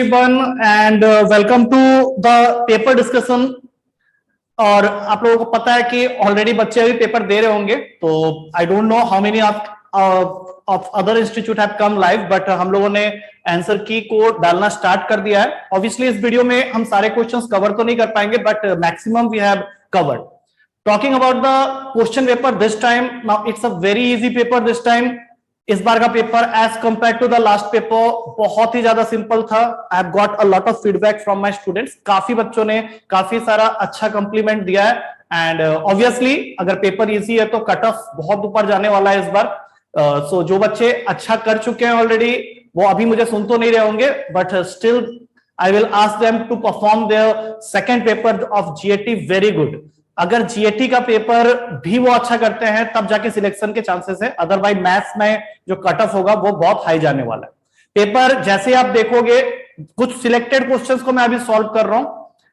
everyone and welcome to the paper discussion। और आप लोगों को पता है कि ऑलरेडी बच्चे अभी पेपर दे रहे होंगे, तो I don't know how many of other institute have come live, but हम लोगों ने आंसर की को डालना स्टार्ट कर दिया है। ऑब्वियसली इस वीडियो में हम सारे क्वेश्चंस कवर तो नहीं कर पाएंगे, but maximum we have covered. Talking about the question paper this time, now it's a very easy paper this time. इस बार का paper as compare to the last paper बहुत ही ज्यादा सिंपल था। I have got a lot of feedback from my students. काफी बच्चों ने काफी सारा अच्छा कॉम्प्लीमेंट दिया है एंड ऑब्वियसली अगर पेपर इजी है तो कट ऑफ बहुत ऊपर जाने वाला है इस बार। सो जो बच्चे अच्छा कर चुके हैं ऑलरेडी वो अभी मुझे सुन तो नहीं रहे होंगे, but still I will ask them to perform their second paper of GAT very good. अगर जीएटी का पेपर भी वो अच्छा करते हैं तब जाके सिलेक्शन के चांसेस है, अदरवाइज मैथ्स में जो कट ऑफ होगा वो बहुत हाई जाने वाला है। पेपर जैसे आप देखोगे, कुछ सिलेक्टेड क्वेश्चंस को मैं अभी सॉल्व कर रहा हूं,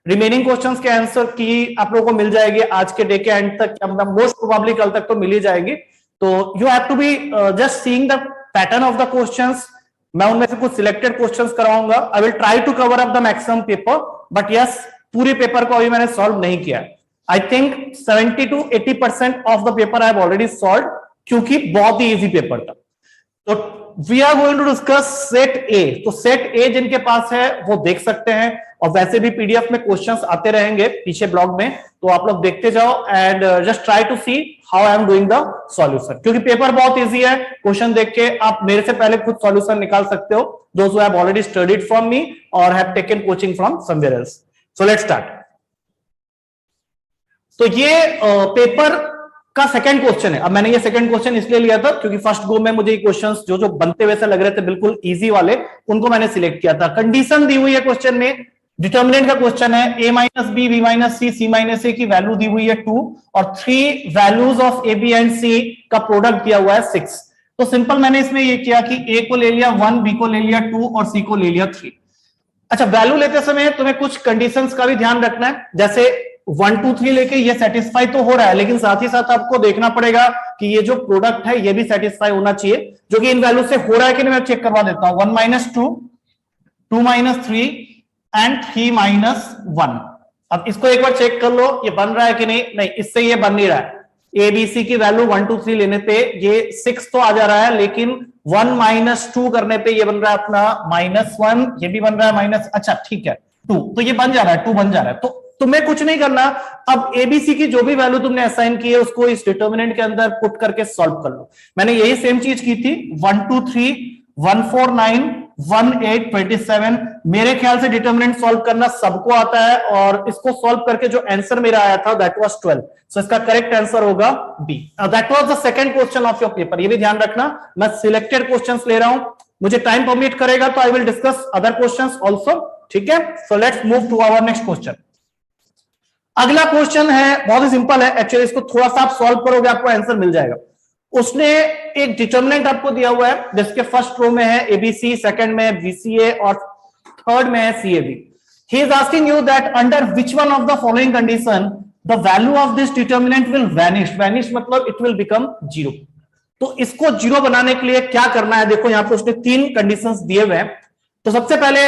रिमेनिंग क्वेश्चंस के आंसर की आप लोगों को मिल जाएगी आज के डे के एंड तक, मोस्ट प्रोबेबली कल तक तो मिल ही जाएगी। तो you have to be just seeing the pattern of the questions. मैं उनमें से कुछ सिलेक्टेड क्वेश्चंस करवाऊंगा। I will try to cover up the maximum paper, but yes पूरे पेपर को अभी मैंने सॉल्व नहीं किया है। I think 70 to 80% of the paper I have already solved, क्योंकि बहुत ही इजी पेपर था। तो we are going to discuss set A। तो set A जिनके पास है वो देख सकते हैं, और वैसे भी पीडीएफ में क्वेश्चंस आते रहेंगे पीछे ब्लॉग में, तो आप लोग देखते जाओ and just try to see how I am doing the solution. क्योंकि पेपर बहुत इजी है, क्वेश्चन देख के आप मेरे से पहले खुद सॉल्यूशन निकाल सकते हो, those who have already studied from me और have taken coaching from somewhere else. So let's start. तो ये पेपर का सेकंड क्वेश्चन है। अब मैंने ये सेकंड क्वेश्चन इसलिए लिया था क्योंकि फर्स्ट गो में मुझे ये क्वेश्चंस जो जो बनते हुए से लग रहे थे बिल्कुल इजी वाले, उनको मैंने सिलेक्ट किया था। कंडीशन दी हुई है क्वेश्चन में, डिटर्मिनेंट का क्वेश्चन है, a minus b, b minus c, c minus a की वैल्यू दी हुई है 2 और 3 values of A B and c का प्रोडक्ट दिया हुआ है 6। तो सिंपल मैंने इसमें ये किया कि ए को ले लिया 1, बी को ले लिया 2 और सी को ले लिया 3। अच्छा, वैल्यू लेते समय तुम्हें कुछ कंडीशंस का भी ध्यान रखना है, जैसे 1 2 3 लेके ये सेटिस्फाई तो हो रहा है, लेकिन साथ ही साथ आपको देखना पड़ेगा कि ये जो प्रोडक्ट है ये भी सेटिस्फाई होना चाहिए, जो कि इन वैल्यू से हो रहा है कि नहीं। मैं चेक करवा देता हूं। 1 माइनस 2, 2 माइनस 3 एंड 3 माइनस 1। अब इसको एक बार चेक कर लो, ये बन रहा है कि नहीं। नहीं, इससे ये बन नहीं रहा है। ए बी सी की वैल्यू 1 2 3 लेने पे ये 6 तो आ जा रहा है, लेकिन 1 माइनस 2 करने पे ये बन रहा है अपना -1, ये भी बन रहा है माइनस, अच्छा ठीक है 2, तो ये बन जा रहा है 2 बन जा रहा है। तो तुम्हें कुछ नहीं करना, अब एबीसी की जो भी वैल्यू तुमने असाइन की है उसको इस डिटर्मिनेंट के अंदर पुट करके सॉल्व कर लो। मैंने यही सेम चीज की थी। 1 2 3 1 4 9 1 8 27। मेरे ख्याल से डिटर्मिनेंट सॉल्व करना सबको आता है, और इसको सॉल्व करके जो आंसर मेरा आया था दैट वाज 12। सो इसका करेक्ट आंसर होगा B. That was the second question of your paper. ये भी ध्यान रखना, मैं सिलेक्टेड क्वेश्चंस ले रहा हूं, मुझे टाइम परमिट करेगा तो I will discuss other questions also, ठीक है। So let's move to our next question. अगला क्वेश्चन है, बहुत ही सिंपल है एक्चुअली, इसको थोड़ा सा आप सॉल्व करोगे आपको आंसर मिल जाएगा। उसने एक डिटर्मिनेंट आपको दिया हुआ है जिसके फर्स्ट रो में है एबीसी, सेकंड में है बीसीए और थर्ड में है CAB. He is asking you that under which one of the following condition the value of this determinant will vanish. Vanish मतलब इट विल बिकम 0। तो इसको 0 बनाने के लिए क्या करना है, देखो यहां पे उसने 3 कंडीशंस दिए हुए हैं। तो सबसे पहले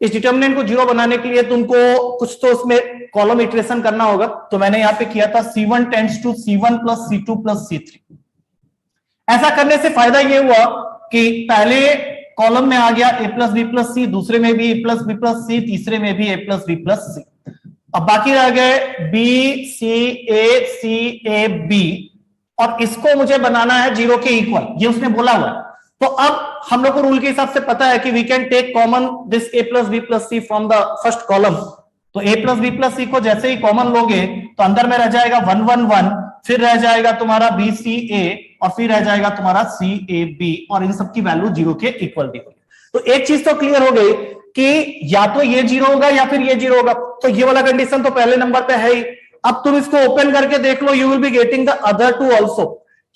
इस डिटर्मिनेंट को 0 बनाने के लिए तुमको कुछ तो उसमें कॉलम इटरेशन करना होगा। तो मैंने यहां पे किया था C1 tends to C1 plus C2 plus C3। ऐसा करने से फायदा यह हुआ कि पहले कॉलम में आ गया A प्लस बी प्लस सी, दूसरे में भी A प्लस बी प्लस सी, तीसरे में भी A प्लस बी प्लस सी। अब बाकी रह गए B C A B, और इसको मुझे बनाना है 0 के इक्वल, ये उसने बोला हुआ है। तो अब हम लोग को रूल के हिसाब से पता है कि we can take common this A plus B plus C from the first column. तो A plus B plus C को जैसे ही कॉमन लोगे तो अंदर में रह जाएगा 1 1 1, फिर रह जाएगा तुम्हारा बी सी ए, और फिर रह जाएगा तुम्हारा सी ए बी, और इन सब की वैल्यू 0 के इक्वल दी हुई। तो एक चीज तो क्लियर हो गई कि या तो ये 0 होगा या फिर ये 0 होगा। तो ये वाला कंडीशन तो पहले नंबर पे है ही। अब तुम इसको ओपन करके देख लो, you will be getting the other 2 also,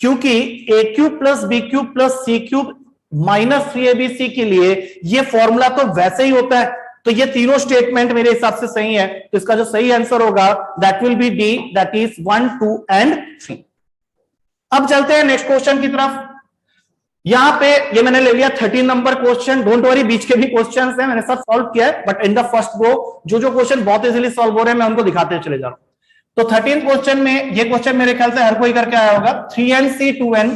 क्योंकि a cube plus b cube plus c cube minus 3abc के लिए ये फॉर्मूला तो वैसे ही होता है। तो ये तीनों स्टेटमेंट मेरे हिसाब से सही है। तो इसका जो सही आंसर होगा that will be D, that is 1 2 and 3। अब चलते हैं नेक्स्ट क्वेश्चन की तरफ। यहां पे ये मैंने ले लिया 13 नंबर क्वेश्चन। डोंट वरी, बीच के भी क्वेश्चंस हैं, मैंने सब सॉल्व किया है, but in the first go जो क्वेश्चन बहुत इजीली सॉल्व हो रहे हैं मैं उनको दिखाते चले जा रहा हूं। तो 13 क्वेश्चन में ये क्वेश्चन मेरे ख्याल से हर कोई करके आया होगा। 3nc2n,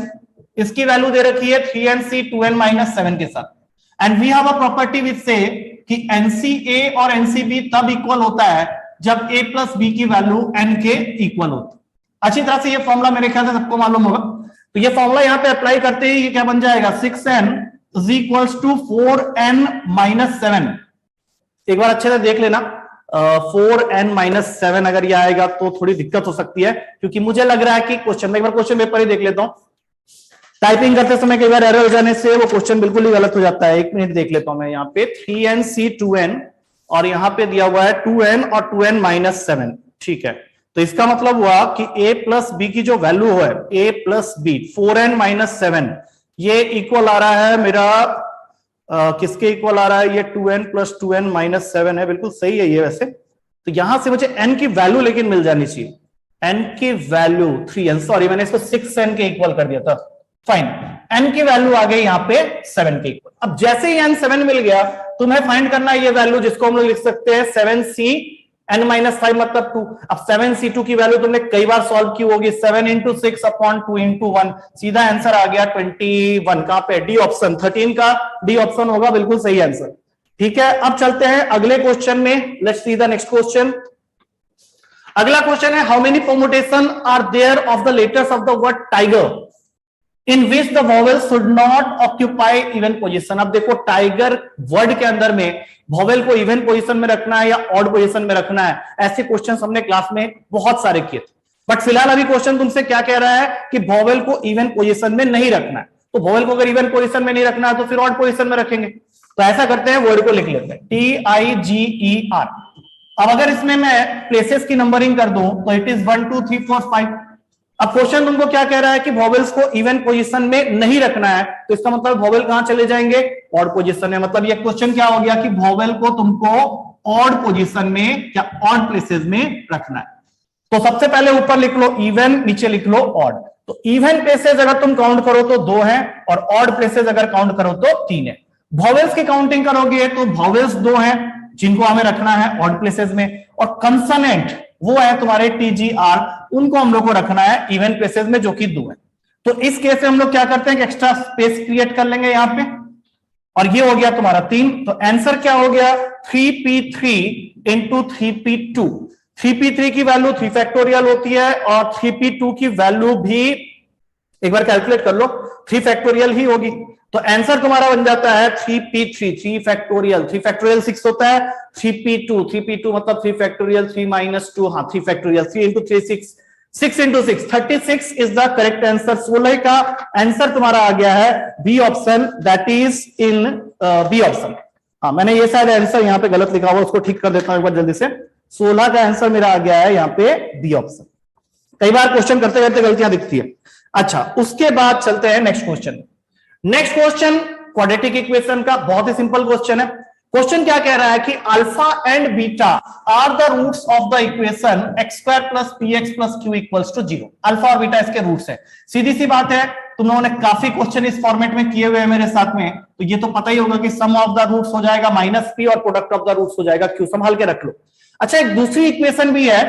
इसकी वैल्यू दे रखी है 3nc2n - 7 के साथ, and we have a property which say कि nca और ncb तब इक्वल होता है जब a प्लस b की वैल्यू n के इक्वल होती है। अच्छी तरह से ये फॉर्मूला मेरे ख्याल से सबको मालूम होगा। तो ये फॉर्मूला यहां पे अप्लाई करते ही क्या बन जाएगा, 6n = 4n - 7। एक बार अच्छे से देख लेना, 4n - 7 अगर ये आएगा तो थोड़ी दिक्कत हो सकती है, क्योंकि मुझे लग रहा है कि क्वेश्चन में, एक बार क्वेश्चन पेपर ही देख लेता हूं, टाइपिंग करते समय कई बार एरर हो जाने से वो क्वेश्चन बिल्कुल ही गलत हो जाता है। 1 मिनट देख लेता हूं मैं। यहाँ पे 3nc2n और यहाँ पे दिया हुआ है 2n और 2n - 7, ठीक है। तो इसका मतलब हुआ कि a प्लस बी की जो वैल्यू है, a प्लस बी 4n - 7, ये इक्वल आ रहा है मेरा किसके इक्वल आ रहा है, ये 2n + 2n - 7 है। बिल्कुल सही है ये वैसे। तो यहां से मुझे n की वैल्यू लेकिन मिल जानी चाहिए, n की वैल्यू 3n, सॉरी मैंने इसको 6n के इक्वल कर दिया था, फाइन। n की वैल्यू आ गई यहां पे 7 के इक्वल। अब जैसे ही n 7 मिल गया, तुम्हें फाइंड करना है ये वैल्यू, जिसको हम लोग लिख सकते हैं 7cn - 5 मतलब 2। अब 7c2 की वैल्यू तुमने कई बार सॉल्व की होगी, 7 × 6/2 × 1, सीधा आंसर आ गया 21। कहां पे, डी ऑप्शन, 13 का डी ऑप्शन होगा, बिल्कुल सही आंसर, ठीक है। अब चलते हैं अगले क्वेश्चन में, let's see the next question. अगला क्वेश्चन है, how many permutation are there of the letters of the word tiger in which the vowel should not occupy even position. अब देखो, टाइगर वर्ड के अंदर में वॉवेल को even position में रखना है या ऑड पोजीशन में रखना है, ऐसे क्वेश्चन हमने क्लास में बहुत सारे किए थे। बट फिलहाल अभी क्वेश्चन तुमसे क्या कह रहा है कि वॉवेल को इवन पोजीशन में नहीं रखना है। तो वॉवेल को अगर इवन पोजीशन में नहीं रखना है तो फिर ऑड पोजीशन में रखेंगे। तो ऐसा करते हैं, वर्ड को लिख लेते हैं TIGER। अब अगर इसमें मैं प्लेसेस की नंबरिंग कर दूं तो इट इज 1 2 3 4 5। अब क्वेश्चन तुमको क्या कह रहा है कि वॉवेल्स को इवन पोजीशन में नहीं रखना है, तो इसका मतलब वॉवेल कहां चले जाएंगे, ऑड पोजीशन में। मतलब ये क्वेश्चन क्या हो गया कि वॉवेल को तुमको ऑड पोजीशन में या ऑड प्लेसेस में रखना है। तो सबसे पहले ऊपर लिख लो इवन, नीचे लिख लो ऑड। तो इवन प्लेसेस अगर तुम काउंट करो तो 2 है, और ऑड प्लेसेस अगर काउंट करो तो 3 है। वॉवेल्स की काउंटिंग करोगे तो वॉवेल्स 2 है जिनको हमें रखना है ऑड प्लेसेस में, और कंसोनेंट वो है तुम्हारे TGR, उनको हम लोग को रखना है इवन प्लेसेस में, जो कि 2 है। तो इस केस में हम लोग क्या करते हैं कि एक्स्ट्रा स्पेस क्रिएट कर लेंगे यहां पे, और ये हो गया तुम्हारा 3। तो आंसर क्या हो गया, 3p3 × 3p2। 3p3 की वैल्यू 3 फैक्टोरियल होती है, और 3p2 की वैल्यू भी एक बार कैलकुलेट कर लो, 3 फैक्टोरियल ही होगी। तो आंसर तुम्हारा बन जाता है 3p3, 3 फैक्टोरियल, 3 फैक्टोरियल 6 होता है, 3p2, 3p2 मतलब 3 फैक्टोरियल 3 - 2, हाँ 3 factorial, 3 × 3 6, 6 × 6 36 is the correct answer. 16 का आंसर तुम्हारा आ गया है B option, that is in B option. हाँ, मैंने ये शायद आंसर यहाँ पे गलत लिखा हुआ, उसको ठीक कर देता हूं एक बार जल्दी से। 16 का आंसर मेरा आ गया है यहाँ पे बी ऑप्शन। कई बार क्वेश्चन करते करते गलतियां दिखती है। अच्छा, उसके बाद चलते हैं next question. Next question quadratic equation का बहुत ही सिंपल क्वेश्चन है। क्वेश्चन क्या कह रहा है कि alpha and beta are the roots of the equation x² + px + q = 0। Alpha और बीटा इसके रूट्स है। सीधी सी बात है, तुम लोगों ने काफी क्वेश्चन इस फॉर्मेट में किए हुए हैं मेरे साथ में, तो ये तो पता ही होगा कि सम ऑफ द रूट्स हो जाएगा -p और प्रोडक्ट ऑफ द रूट्स हो जाएगा q। संभाल के रख लो। अच्छा, एक दूसरी इक्वेशन भी है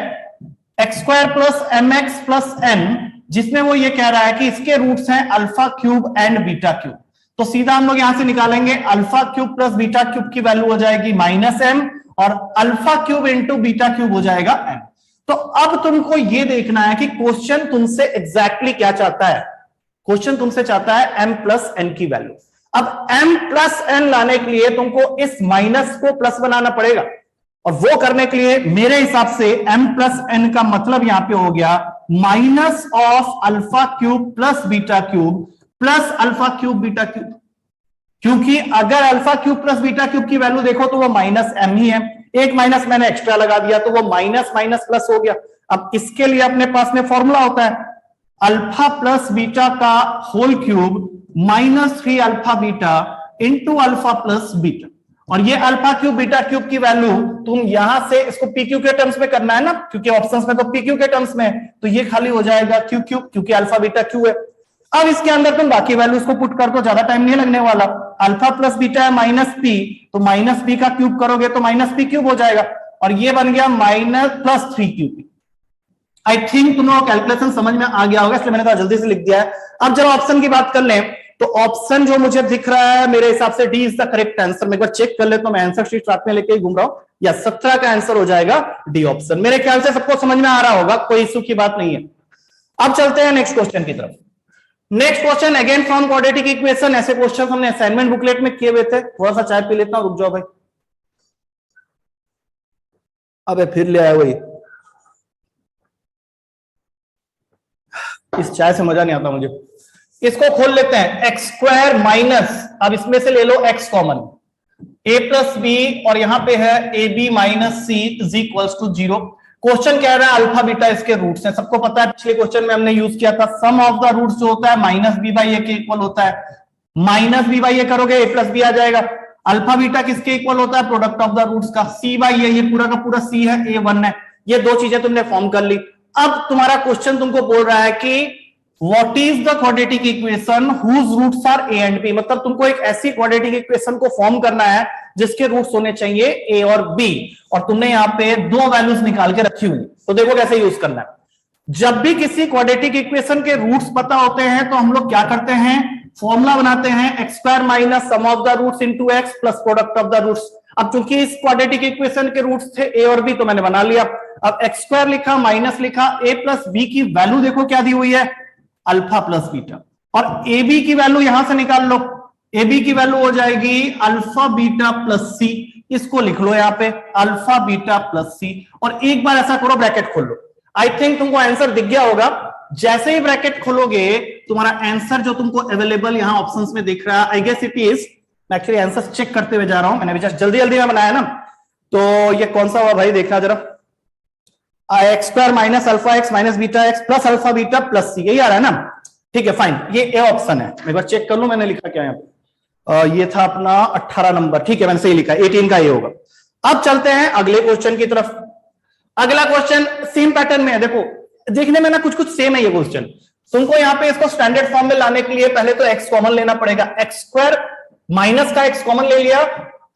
x² + mx + n, जिसमें वो ये कह रहा है कि इसके रूट्स हैं α³ एंड β³। तो सीधा हम लोग यहां से निकालेंगे α³ + β³ की वैल्यू हो जाएगी -m, और α³ × β³ हो जाएगा n। तो अब तुमको ये देखना है कि क्वेश्चन तुमसे एग्जैक्टली क्या चाहता है। क्वेश्चन तुमसे चाहता है m + n की वैल्यू। अब m + n लाने के लिए तुमको इस माइनस को प्लस बनाना पड़ेगा, और वो करने के लिए मेरे हिसाब से m + n का मतलब यहां पे हो गया -α³ + β³ प्लस α³ β³। क्योंकि अगर α³ + β³ की वैल्यू देखो तो वो -m ही है, एक माइनस मैंने एक्स्ट्रा लगा दिया तो वो माइनस माइनस प्लस हो गया। अब इसके लिए अपने पास में फॉर्मूला होता है अल्फा प्लस बीटा का whole cube -3α beta into alpha plus beta, और ये α³ β³ की वैल्यू तुम यहां से इसको PQ के टर्म्स में करना है ना, क्योंकि ऑप्शंस में तो PQ के टर्म्स में, तो ये खाली हो जाएगा Q3, क्योंकि अल्फा बीटा Q है। अब इसके अंदर तुम बाकी वैल्यूज को पुट कर दो, ज्यादा टाइम नहीं लगने वाला। अल्फा प्लस बीटा है माइनस पी, तो माइनस पी का क्यूब करोगे तो माइनस पी क्यूब हो जाएगा, और ये बन गया minus plus 3 cube. I think तुम लोग कैलकुलेशन समझ में आ गया होगा, इसलिए मैंने थोड़ा जल्दी से लिख दिया है। अब जब ऑप्शन की बात कर लें, तो ऑप्शन जो मुझे दिख रहा है मेरे हिसाब से D is the correct answer. मैं एक बार चेक कर लेता हूं, मैं आंसर शीट साथ में लेके ही घूम रहा हूं। या 17 का आंसर हो जाएगा डी ऑप्शन। मेरे ख्याल से सबको समझ में आ रहा होगा, कोई इश्यू की बात नहीं है। अब चलते हैं नेक्स्ट क्वेश्चन की तरफ। Next question again from quadratic equation. ऐसे क्वेश्चन हमने असाइनमेंट बुकलेट में किए हुए थे। थोड़ा सा चाय पी लेता हूं, रुक जाओ भाई। अबे फिर ले आया वही, इस चाय से मजा नहीं आता मुझे। इसको खोल लेते हैं, एक्स स्क्वायर माइनस, अब इसमें से ले लो x common, a plus b, और यहां पे है a b minus c is equals to 0। Question कह रहा है अल्फा बीटा इसके रूट्स हैं। सबको पता है पिछले क्वेश्चन में हमने यूज किया था सम ऑफ द रूट्स जो होता है माइनस बी बाई ए के इक्वल होता है। माइनस बी बाई ए करोगे ए प्लस बी आ जाएगा। अल्फा बीटा किसके इक्वल होता है? प्रोडक्ट ऑफ द रूट्स का। सी बाई ए, ये पूरा का पूरा सी है, ए 1 है। ये दो चीजें तुमने फॉर्म कर ली। अब तुम्हारा क्वेश्चन तुमको बोल रहा है कि What is the quadratic equation whose roots are a and b? मतलब तुमको एक ऐसी क्वाड्रेटिक इक्वेशन को फॉर्म करना है जिसके रूट्स होने चाहिए a और b, और तुमने यहाँ पे दो वैल्यूज निकाल के रखी हुई। तो देखो कैसे यूज करना है। जब भी किसी क्वाड्रेटिक इक्वेशन के रूट्स पता होते हैं तो हम लोग क्या करते हैं, फॉर्मूला बनाते हैं x square minus sum of the roots into x plus product of the roots. अब चूंकि इस क्वाड्रेटिक इक्वेशन के रूट्स थे a और b, तो मैंने बना लिया। अब एक्स स्क्वायर लिखा माइनस लिखा, a प्लस b की वैल्यू देखो क्या दी हुई है, अल्फा प्लस बीटा, और ए बी की वैल्यू यहां से निकाल लो। ए बी की वैल्यू हो जाएगी अल्फा बीटा प्लस सी। इसको लिख लो यहां पे अल्फा बीटा प्लस सी, और एक बार ऐसा करो ब्रैकेट खोल लो। आई थिंक तुमको आंसर दिख गया होगा। जैसे ही ब्रैकेट खोलोगे तुम्हारा आंसर जो तुमको अवेलेबल यहां ऑप्शंस में दिख रहा है, आई गेस इट इज, मैं एक्चुअली आंसर चेक करते हुए जा रहा हूं, मैंने जस्ट जल्दी जल्दी में बनाया ना। तो ये कौन सा हुआ भाई, देखना जरा। X square minus alpha x minus beta x plus alpha beta plus c, यही आ रहा है ना। ठीक है फाइन, ये ए ऑप्शन है। एक बार चेक कर लूं मैंने लिखा क्या है। ये था अपना 18 नंबर, ठीक है मैंने सही लिखा, 18 का ये होगा। अब चलते हैं अगले क्वेश्चन की तरफ। अगला क्वेश्चन सेम पैटर्न में है, देखो देखने में ना कुछ कुछ सेम है ये क्वेश्चन। तुमको यहाँ पे इसको स्टैंडर्ड फॉर्म में लाने के लिए पहले तो एक्स कॉमन लेना पड़ेगा। एक्स स्क्वायर माइनस का एक्स कॉमन ले लिया,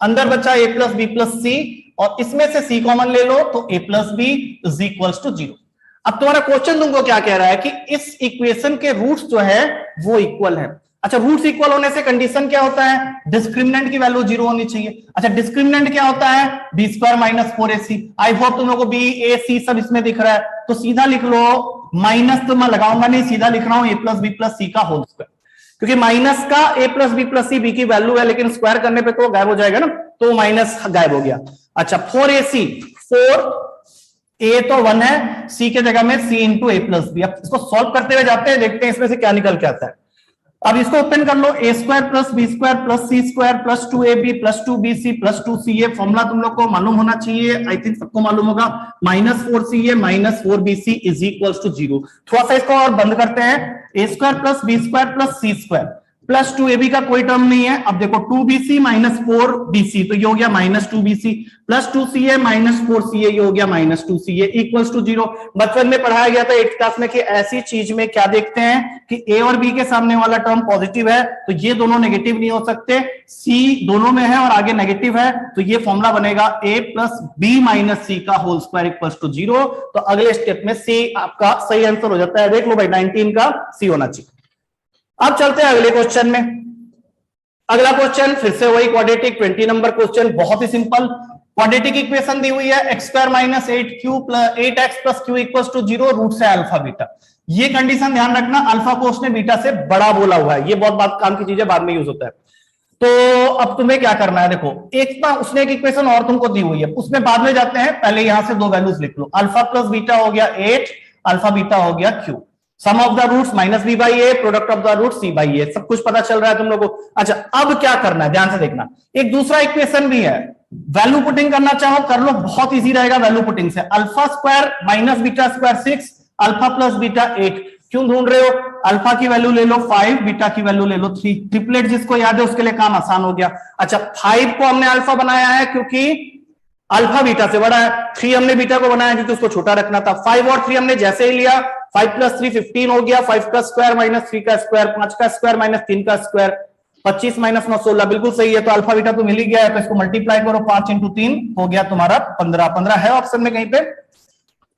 अंदर बचा a plus B plus c, और इसमें से सी कॉमन ले लो तो a plus b is equals to 0। अब तुम्हारा क्वेश्चन तुमको क्या कह रहा है कि इस इक्वेशन के रूट्स जो है वो इक्वल है। अच्छा, रूट्स इक्वल होने से कंडीशन क्या होता है, डिस्क्रिमिनेंट की वैल्यू 0 होनी चाहिए। अच्छा, डिस्क्रिमिनेंट क्या होता है, B square minus 4ac। I hope तुम लोगों को बी ए सी सब इसमें दिख रहा है, तो सीधा लिख लो माइनस, तो मैं लगाऊंगा नहीं, सीधा लिख रहा हूं a plus B plus c का होल स्क्वायर, क्योंकि माइनस का a plus B plus c b की वैल्यू है, लेकिन स्क्वायर करने पे तो गायब हो जाएगा ना, तो माइनस गायब हो गया। अच्छा, 4ac, 4 ए तो 1 है, सी के जगह में सी इंटू ए प्लस बी। अब इसको सॉल्व करते हुए जाते हैं, देखते हैं इसमें से क्या निकल के आता है। अब इसको ओपन कर लो, a square plus b square plus c square plus 2ab plus 2bc plus 2c। ये फॉर्मूला तुम लोग को मालूम होना चाहिए, आई थिंक सबको मालूम होगा। Minus 4ca minus 4bc is equals to 0। थोड़ा सा इसको और बंद करते हैं, a square plus b square plus c square plus 2ab का कोई टर्म नहीं है। अब देखो 2bc माइनस 4bc, तो ये हो गया minus 2bc plus 2ca minus 4ca, ये हो गया माइनस 2ca इक्वल्स टू 0। बचपन में पढ़ाया गया था 8th क्लास में कि ऐसी चीज में क्या देखते हैं कि a और b के सामने वाला टर्म पॉजिटिव है तो ये दोनों नेगेटिव नहीं हो सकते, c दोनों में है और आगे नेगेटिव है, तो ये फॉर्मूला बनेगा a plus b minus c का होल स्क्वायर इक्वल्स टू 0। तो अगले स्टेप में c आपका सही आंसर हो जाता है। देख लो भाई 19 का c होना चाहिए। अब चलते हैं अगले क्वेश्चन में। अगला क्वेश्चन फिर से वही क्वाड्रेटिक 20 नंबर क्वेश्चन, बहुत ही सिंपल। क्वाड्रेटिक इक्वेशन दी हुई है x square minus 8x plus q equals to 0, root से अल्फा बीटा। ये कंडीशन ध्यान रखना, अल्फा को उसने बीटा से बड़ा बोला हुआ है, ये बहुत बात काम की चीज है, बाद में यूज होता है। तो अब तुम्हें क्या करना है, देखो एक बार उसने एक इक्वेशन और तुमको दी हुई है, उसमें बाद में जाते हैं, पहले यहां से दो वैल्यूज लिख लो। अल्फा प्लस बीटा हो गया 8, अल्फा बीटा हो गया क्यू। Sum of the roots minus B by A, product of the root C by A, सब कुछ पता चल रहा है तुम लोगों को। अच्छा, अब क्या करना है ध्यान से देखना, एक दूसरा इक्वेशन भी है, वैल्यू पुटिंग करना चाहो कर लो, बहुत इजी रहेगा वैल्यू पुटिंग से। Alpha square minus beta square 6, alpha plus beta 8। क्यों ढूंढ रहे हो, अल्फा की वैल्यू ले लो 5, बीटा की वैल्यू ले लो 3। ट्रिपलेट जिसको याद है उसके लिए काम आसान हो गया। अच्छा, 5 को हमने अल्फा बनाया है क्योंकि अल्फा बीटा से बड़ा है, 3 हमने बीटा को बनाया क्योंकि उसको छोटा रखना था। 5 और 3 हमने जैसे ही लिया 5 प्लस 3 15 हो गया, 5 का स्क्वायर माइनस 3 का स्क्वायर, 5 का स्क्वायर माइनस 3 का स्क्वायर, 25 माइनस 9 16, बिल्कुल सही है। तो अल्फा बीटा तो मिल ही गया है, तो इसको मल्टीप्लाई करो, 5 इंटू 3 हो गया तुम्हारा 15। 15 है ऑप्शन में कहीं पे।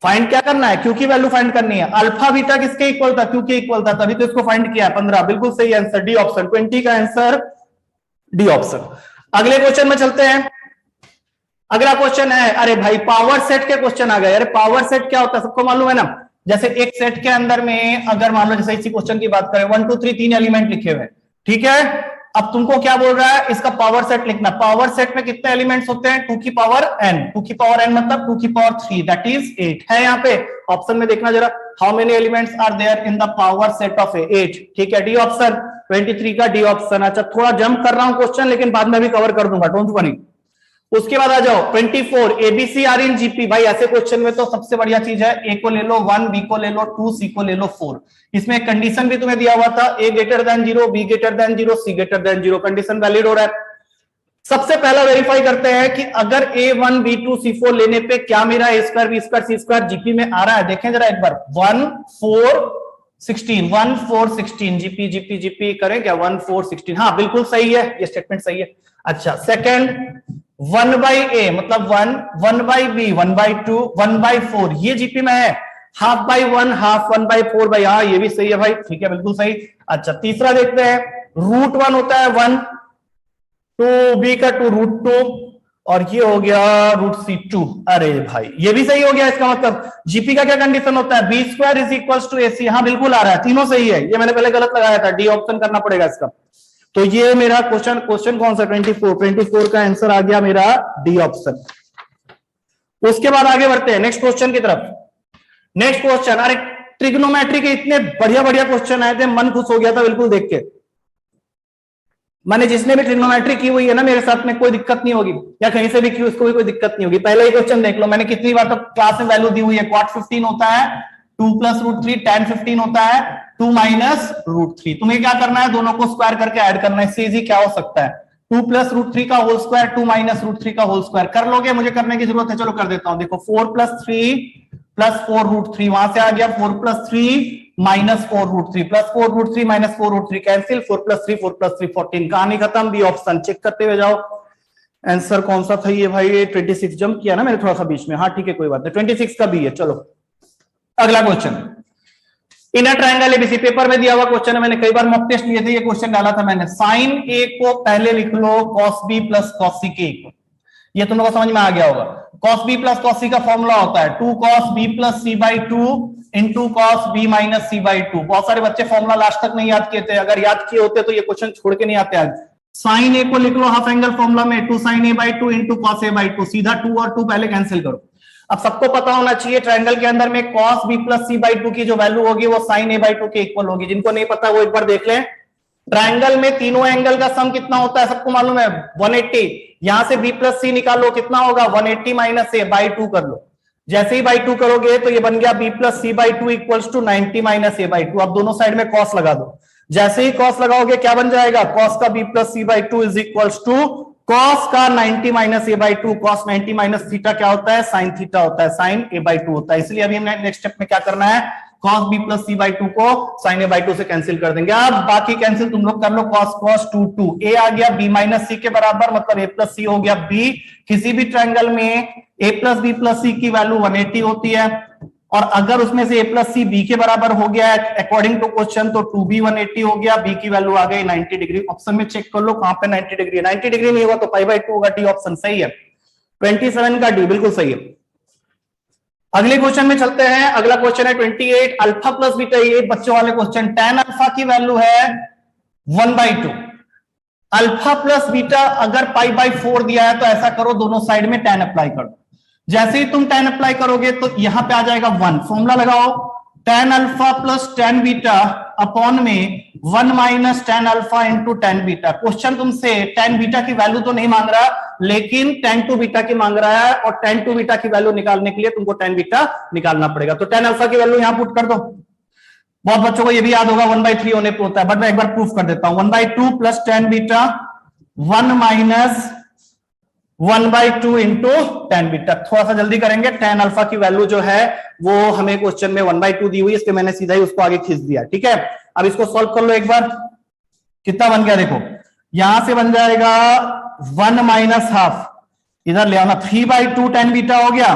फाइंड क्या करना है, क्यों की वैल्यू फाइंड करनी है। अल्फा बीटा किसके इक्वल था, क्यों के इक्वल था, तभी तो इसको फाइंड किया है 15, बिल्कुल सही आंसर डी ऑप्शन, 20 का आंसर डी ऑप्शन। अगले क्वेश्चन में चलते हैं। अगला क्वेश्चन है, अरे भाई पावर सेट के क्वेश्चन आ गए। अरे पावर सेट क्या होता है सबको मालूम है ना। जैसे एक सेट के अंदर में अगर मान लो जैसे इसी क्वेश्चन की बात करें 1 2 3 3 एलिमेंट लिखे हुए, ठीक है। अब तुमको क्या बोल रहा है, इसका पावर सेट लिखना। पावर सेट में कितने एलिमेंट्स होते हैं, 2 की पावर n, 2 की पावर n मतलब 2 की पावर 3 दैट इज 8 है। यहाँ पे ऑप्शन में देखना जरा, how many elements are there in the power set of A, 8, ठीक है, डी ऑप्शन, 23 का डी ऑप्शन। अच्छा थोड़ा जंप कर रहा हूं क्वेश्चन, लेकिन बाद में भी कवर कर दूंगा, डोंट वरी। उसके बाद आ जाओ 24, एबीसी आर इन जीपी। भाई ऐसे क्वेश्चन में तो सबसे बढ़िया चीज है, ए को ले लो 1, बी को ले लो 2, सी को ले लो 4। इसमें एक कंडीशन भी तुम्हें दिया हुआ था, A greater than 0, B greater than 0, C greater than 0, condition valid हो रहा है। सबसे पहला वेरीफाई करते हैं कि अगर a1 b2 c4 लेने पे क्या मेरा a square b square c square GP में आ रहा है। देखें जरा एक बार, 1 4 16, 1 4 16, जीपी जीपी जीपी करें क्या, 1 4 16, हाँ बिल्कुल सही है, ये स्टेटमेंट सही है। अच्छा सेकंड, 1 बाई ए मतलब 1, 1 बाई बी 1 बाई 2, 1 बाई 4 ये जीपी में है। Half by 1 half, 1 by 4 by, हाँ ये भी सही है भाई, ठीक है बिल्कुल सही। अच्छा तीसरा देखते हैं, रूट 1 होता है 1, 2 बी का 2 रूट 2, और ये हो गया रूट सी 2। अरे भाई ये भी सही हो गया। इसका मतलब जीपी का क्या कंडीशन होता है, B square is equal to A C, हाँ बिल्कुल आ रहा है, तीनों सही है। ये मैंने पहले गलत लगाया था, डी ऑप्शन करना पड़ेगा इसका। तो ये मेरा क्वेश्चन कौन सा, 24 का आंसर आ गया मेरा डी ऑप्शन। उसके बाद आगे बढ़ते हैं नेक्स्ट क्वेश्चन की तरफ। नेक्स्ट क्वेश्चन, अरे ट्रिग्नोमेट्री के इतने बढ़िया बढ़िया क्वेश्चन आए थे, मन खुश हो गया था बिल्कुल देख के। मैंने जिसने भी ट्रिग्नोमेट्री की हुई है ना मेरे साथ में, कोई दिक्कत नहीं होगी, या कहीं से भी की उसको भी कोई दिक्कत नहीं होगी। पहले ही क्वेश्चन देख लो, मैंने कितनी बार तो क्लास में वैल्यू दी हुई है, क्वाट 15 होता है 2 प्लस रूट 3, tan 15 होता है 2 माइनस रूट 3। तुम्हें क्या करना है, दोनों को स्क्वायर करके ऐड करना है। इससे इजी क्या हो सकता है, 2 प्लस रूट 3 का होल स्क्वायर 2 माइनस रूट 3 का होल स्क्वायर। कर लोगे, मुझे करने की जरूरत है, चलो कर देता हूं। देखो 4 प्लस 3 प्लस 4 रूट 3, वहां से आ गया 4 plus 3 minus 4 root 3 plus 4 root 3 minus 4 root 3 cancel, 4 plus 3 14। कहानी खत्म, बी ऑप्शन। चेक करते हुए जाओ आंसर कौन सा था ये भाई, 26 जंप किया ना मैंने थोड़ा सा बीच में, हाँ ठीक है कोई बात नहीं, 26 का बी है। चलो अगला question, inner triangle ABC, paper में दिया हुआ क्वेश्चन है, मैंने कई बार मॉक टेस्ट लिए थे, ये क्वेश्चन डाला था मैंने। साइन ए को पहले लिख लो cos b plus cos c के इक्वल, ये तुम लोगों को समझ में आ गया होगा। cos b plus cos c का फॉर्मूला होता है 2 cos b plus c by 2 into cos b minus c by 2। बहुत सारे बच्चे फॉर्मूला लास्ट तक नहीं याद किए थे, अगर याद किए होते तो ये क्वेश्चन छोड़ के नहीं आते आज। साइन ए को लिख लो हाफ एंगल फॉर्मूला में 2 sin a by 2 into cos a by 2, सीधा 2 और 2 पहले कैंसिल करो। अब सबको पता होना चाहिए ट्रायंगल के अंदर में cos b plus c by 2 की जो वैल्यू होगी वो sin a बाई 2 के इक्वल होगी। जिनको नहीं पता वो एक बार देख लें। ट्रायंगल में तीनों एंगल का सम कितना होता है सबको मालूम है, 180। यहां से b प्लस c निकालो, कितना होगा 180 माइनस a बाई 2 कर लो। जैसे ही बाई 2 करोगे तो ये बन गया b plus c by 2 equals to 90 minus a by 2। अब दोनों साइड में cos लगा दो, जैसे ही cos लगाओगे क्या बन जाएगा, cos का b plus c by 2 is equals to cos का 90 minus a by 2। cos 90 minus theta क्या होता है, sin थीटा होता है, sin a बाई 2 होता है। इसलिए अभी हमने नेक्स्ट स्टेप में क्या करना है, cos b plus c by 2 को sin a बाई 2 से कैंसिल कर देंगे। अब बाकी कैंसिल तुम लोग कर लो, cos 2 2, a आ गया b माइनस c के बराबर, मतलब a प्लस c हो गया b। किसी भी ट्रायंगल में a plus b plus c की वैल्यू 180 होती है, और अगर उसमें से a प्लस सी बी के बराबर हो गया अकॉर्डिंग टू क्वेश्चन तो 2b 180 हो गया, b की वैल्यू आ गई 90 डिग्री। ऑप्शन में चेक कर लो कहां पे 90 डिग्री है, 90 डिग्री नहीं होगा तो पाई बाई 2 होगा, डी ऑप्शन सही है। 27 का डी बिल्कुल सही है। अगले क्वेश्चन में चलते हैं। अगला क्वेश्चन है 28, अल्फा प्लस बीटा, ये बच्चों वाले क्वेश्चन। tan अल्फा की वैल्यू है 1/2, अल्फा प्लस बीटा अगर पाई बाई 4 दिया है तो ऐसा करो दोनों साइड में tan अप्लाई कर दो। जैसे ही तुम tan अप्लाई करोगे तो यहां पे आ जाएगा 1, फॉर्मूला लगाओ tan alpha plus tan beta upon में 1 minus tan alpha into tan beta. Question तुमसे tan बीटा की वैल्यू तो नहीं मांग रहा, लेकिन tan टू बीटा की मांग रहा है, और tan टू बीटा की वैल्यू निकालने के लिए तुमको tan बीटा निकालना पड़ेगा। तो tan अल्फा की वैल्यू यहां पुट कर दो। बहुत बच्चों को ये भी याद होगा 1/3 होने पे होता है, बट मैं एक बार प्रूफ कर देता हूं। 1/2 plus tan beta 1 minus 1/2 into tan beta. थोड़ा सा जल्दी करेंगे, टेन अल्फा की वैल्यू जो है वो हमें क्वेश्चन में 1/2 दी हुई है, इसलिए मैंने सीधा ही उसको आगे खींच दिया। ठीक है, अब इसको सॉल्व कर लो एक बार। कितना बन गया देखो, यहां से बन जाएगा 1 माइनस हाफ, इधर ले आना 3/2 टेन बीटा हो गया,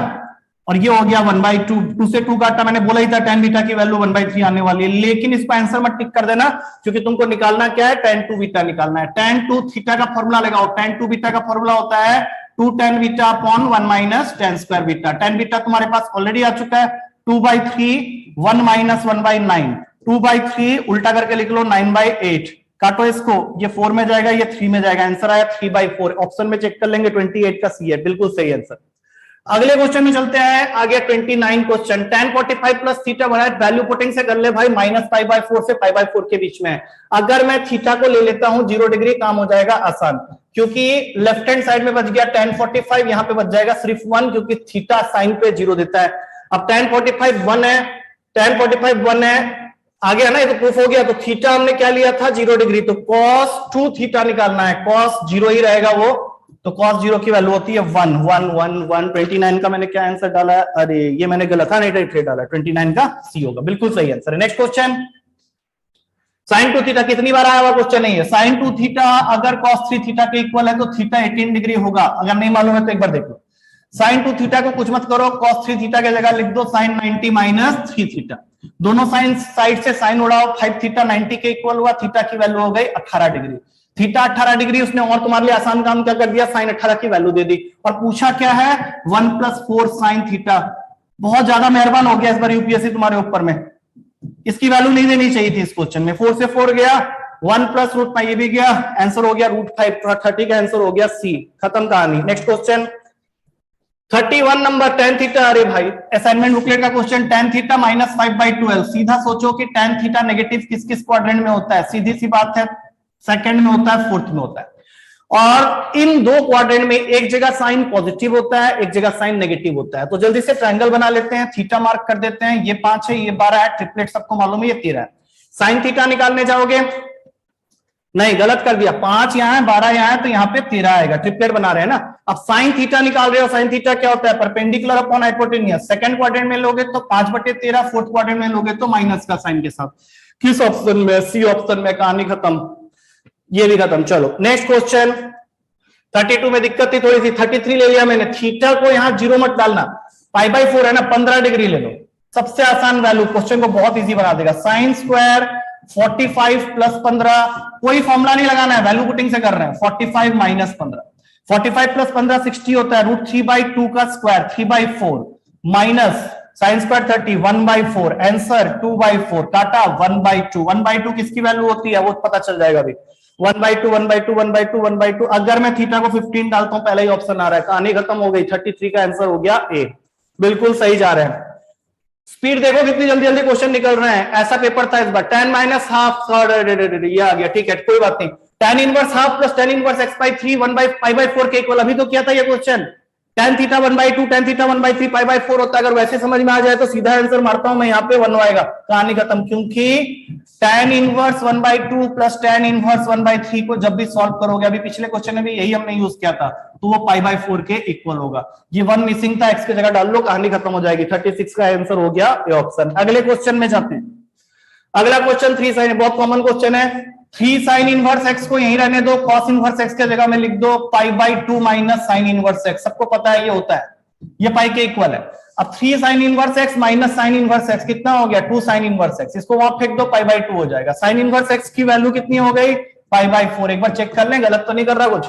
और ये हो गया 1/2। 2 से 2 काटा, मैंने बोला ही था टेन बीटा की वैल्यू 1/3 आने वाली है, लेकिन इसको आंसर मत टिक कर देना, क्योंकि तुमको निकालना क्या है, tan 2 बीटा निकालना है। tan 2 थीटा का फॉर्मूला लगाओ, tan 2 बीटा का फॉर्मूला होता है 2 tan beta upon 1 minus tan square beta. tan beta तुम्हारे पास ऑलरेडी आ चुका है, 2/3, 1 माइनस 1/9, 2/3 उल्टा करके लिख लो 9/8, काटो इसको, ये 4 में जाएगा, ये 3 में जाएगा, आंसर आया 3/4। ऑप्शन में चेक कर लेंगे, 28 का सी है, बिल्कुल सही आंसर। अगले क्वेश्चन में चलते हैं आगे, 29 क्वेश्चन। tan 45 प्लस थीटा बना, वैल्यू पुटिंग से कर ले भाई, -π/4 से π/4 के बीच में। अगर मैं थीटा को ले लेता हूं 0 डिग्री, काम हो जाएगा आसान, क्योंकि लेफ्ट हैंड साइड में बच गया tan 45, यहां पे बच जाएगा सिर्फ 1, क्योंकि थीटा साइन पे 0 देता है। अब tan 45 1 है, tan 45 1 है, आ गया ना, ये तो प्रूफ हो गया। तो थीटा हमने क्या लिया था, 0 डिग्री, तो cos 2 थीटा निकालना है, cos 0 ही रहेगा वो, तो cos 0 की वैल्यू होती है 1 1 1 1। 29 का मैंने क्या आंसर डाला है, अरे ये मैंने गलत था, नहीं डाला, 29 का सी होगा, बिल्कुल सही आंसर है। नेक्स्ट क्वेश्चन, sin 2 थीटा कितनी बार आया हुआ क्वेश्चन नहीं है। sin 2 थीटा अगर cos 3 थीटा के इक्वल है तो थीटा 18 डिग्री होगा, अगर नहीं मालूम है तो एक बार देख लो। sin 2 थीटा को कुछ मत करो, cos 3 थीटा के जगह लिख दो sin 90 माइनस 3 थीटा, दोनों साइड से साइन उड़ाओ, 5 थीटा 90 के इक्वल हुआ, थीटा की वैल्यू हो गई 18 डिग्री। थीटा 18 डिग्री, उसने और तुम्हारे लिए आसान काम क्या कर दिया, sin 18 की वैल्यू दे दी, और पूछा क्या है 1 + 4 sin थीटा। बहुत ज्यादा मेहरबान हो गया इस बार यूपीएससी तुम्हारे ऊपर में, इसकी वैल्यू नहीं देनी चाहिए थी इस क्वेश्चन में। 4 से 4 गया, 1 + √5 ये भी गया, आंसर हो गया √5, 30 का आंसर हो गया सी, खत्म कहानी। Next question 31 number, tan theta, अरे भाई असाइनमेंट बुकलेट का क्वेश्चन, tan थीटा -5/12। सीधा सोचो कि tan थीटा नेगेटिव किस किस क्वाड्रेंट में होता है, सीधी सी बात है, सेकंड में होता है, फोर्थ में होता है, और इन दो क्वाड्रेंट में एक जगह साइन पॉजिटिव होता है, एक जगह साइन नेगेटिव होता है। तो जल्दी से ट्रायंगल बना लेते हैं, थीटा मार्क कर देते हैं, ये 5 है, ये 12 है, ट्रिपलेट सबको मालूम है, ये 13 है। साइन थीटा निकालने जाओगे, नहीं गलत कर दिया, 5 यहां है, 12 यहां है, तो यहां पे 13 आएगा, ट्रिपलेट बना रहे हैं ना। अब साइन थीटा निकाल रहे हो, साइन थीटा क्या होता है, perpendicular upon hypotenuse. Second quadrant में लोगे तो 5/13, फोर्थ क्वाड्रेंट में लोगे तो माइनस का साइन के साथ। किस ऑप्शन में, सी ऑप्शन में, कहानी खत्म, ये भी खत्म। चलो नेक्स्ट क्वेश्चन, 32 में दिक्कत थी थोड़ी सी, 33 ले लिया मैंने। थीटा को यहां 0 मत डालना, π/4 है ना, 15 डिग्री ले लो, सबसे आसान वैल्यू, क्वेश्चन को बहुत इजी बना देगा। साइन स्क्वायर 45 + 15, कोई फॉर्मूला नहीं लगाना है, वैल्यू पुटिंग से कर रहे हैं। 45 - 15, 45 + 15 60 होता है, √3/2 का square 3/4 minus sine square 30 1/4, answer 2/4, काटा 1/2। 1/2 किसकी वैल्यू होती है वो पता चल जाएगा अभी, 1/2 1/2 1/2 1/2। अगर मैं थीटा को 15 डालता हूं, पहला ही ऑप्शन आ रहा है, कहानी खत्म हो गई। 33 का आंसर हो गया ए, बिल्कुल सही जा रहे हैं। स्पीड देखो कितनी जल्दी जल्दी क्वेश्चन निकल रहे हैं, ऐसा पेपर था इस बार। tan -1/2, ये आ गया, ठीक है कोई बात नहीं। tan 1/2 + tan 1x/3 1/π/4 के इक्वल, अभी तो किया था ये question. tan theta 1/2, tan theta 1/3 π/4 होता है। अगर वैसे समझ में आ जाए तो सीधा आंसर मारता हूं मैं, यहाँ पे 1 आएगा, कहानी खत्म। क्योंकि tan 1/2 + tan 1/3 को जब भी सॉल्व करोगे, अभी पिछले क्वेश्चन में भी यही हमने यूज किया था, तो वो π/4 के इक्वल होगा। ये 1 मिसिंग था, x की जगह डाल लो, कहानी खत्म हो जाएगी। 36 का आंसर हो गया ये ऑप्शन। अगले क्वेश्चन में जाते हैं। अगला क्वेश्चन 3 साइन, बहुत कॉमन क्वेश्चन है। 3 sin इनवर्स x को यहीं रहने दो, cos इनवर्स x के जगह में लिख दो π/2 माइनस sin इनवर्स x, सबको पता है ये होता है, ये पाई के इक्वल है। अब 3 sin inverse x minus sin inverse x कितना हो गया, 2 sin इनवर्स x, इसको वहां फेंक दो, π/2 हो जाएगा। sin इनवर्स x की वैल्यू कितनी हो गई, π/4। एक बार चेक कर लें, गलत तो नहीं कर रहा कुछ।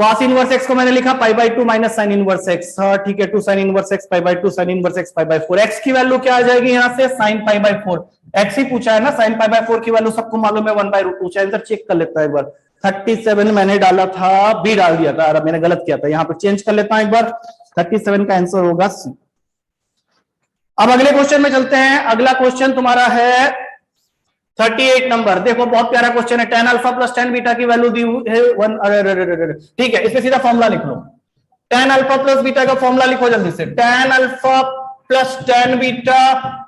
cos इनवर्स x को मैंने लिखा π/2 माइनस sin इनवर्स x, हाँ ठीक है, 2 sin inverse x π/2 sin inverse x π/4। x की वैल्यू क्या आ जाएगी यहां से, sin π/4, x ही पूछा है ना, sin π/4 की वैल्यू सबको मालूम है 1/√2। आंसर चेक कर लेता है एक बार, 37 मैंने डाला था, बी डाल दिया था, मैंने गलत किया था, यहाँ पर चेंज कर लेता हूं एक बार, 37 का आंसर होगा सी। अब अगले क्वेश्चन में चलते हैं। अगला क्वेश्चन तुम्हारा है 38 नंबर, देखो बहुत प्यारा क्वेश्चन है। tan अल्फा + tan बीटा की वैल्यू दी हुई है 1, ठीक है, इसमें सीधा फॉर्मूला लिख लो। tan अल्फा + बीटा का फॉर्मूला लिखो जल्दी से, tan alpha + tan beta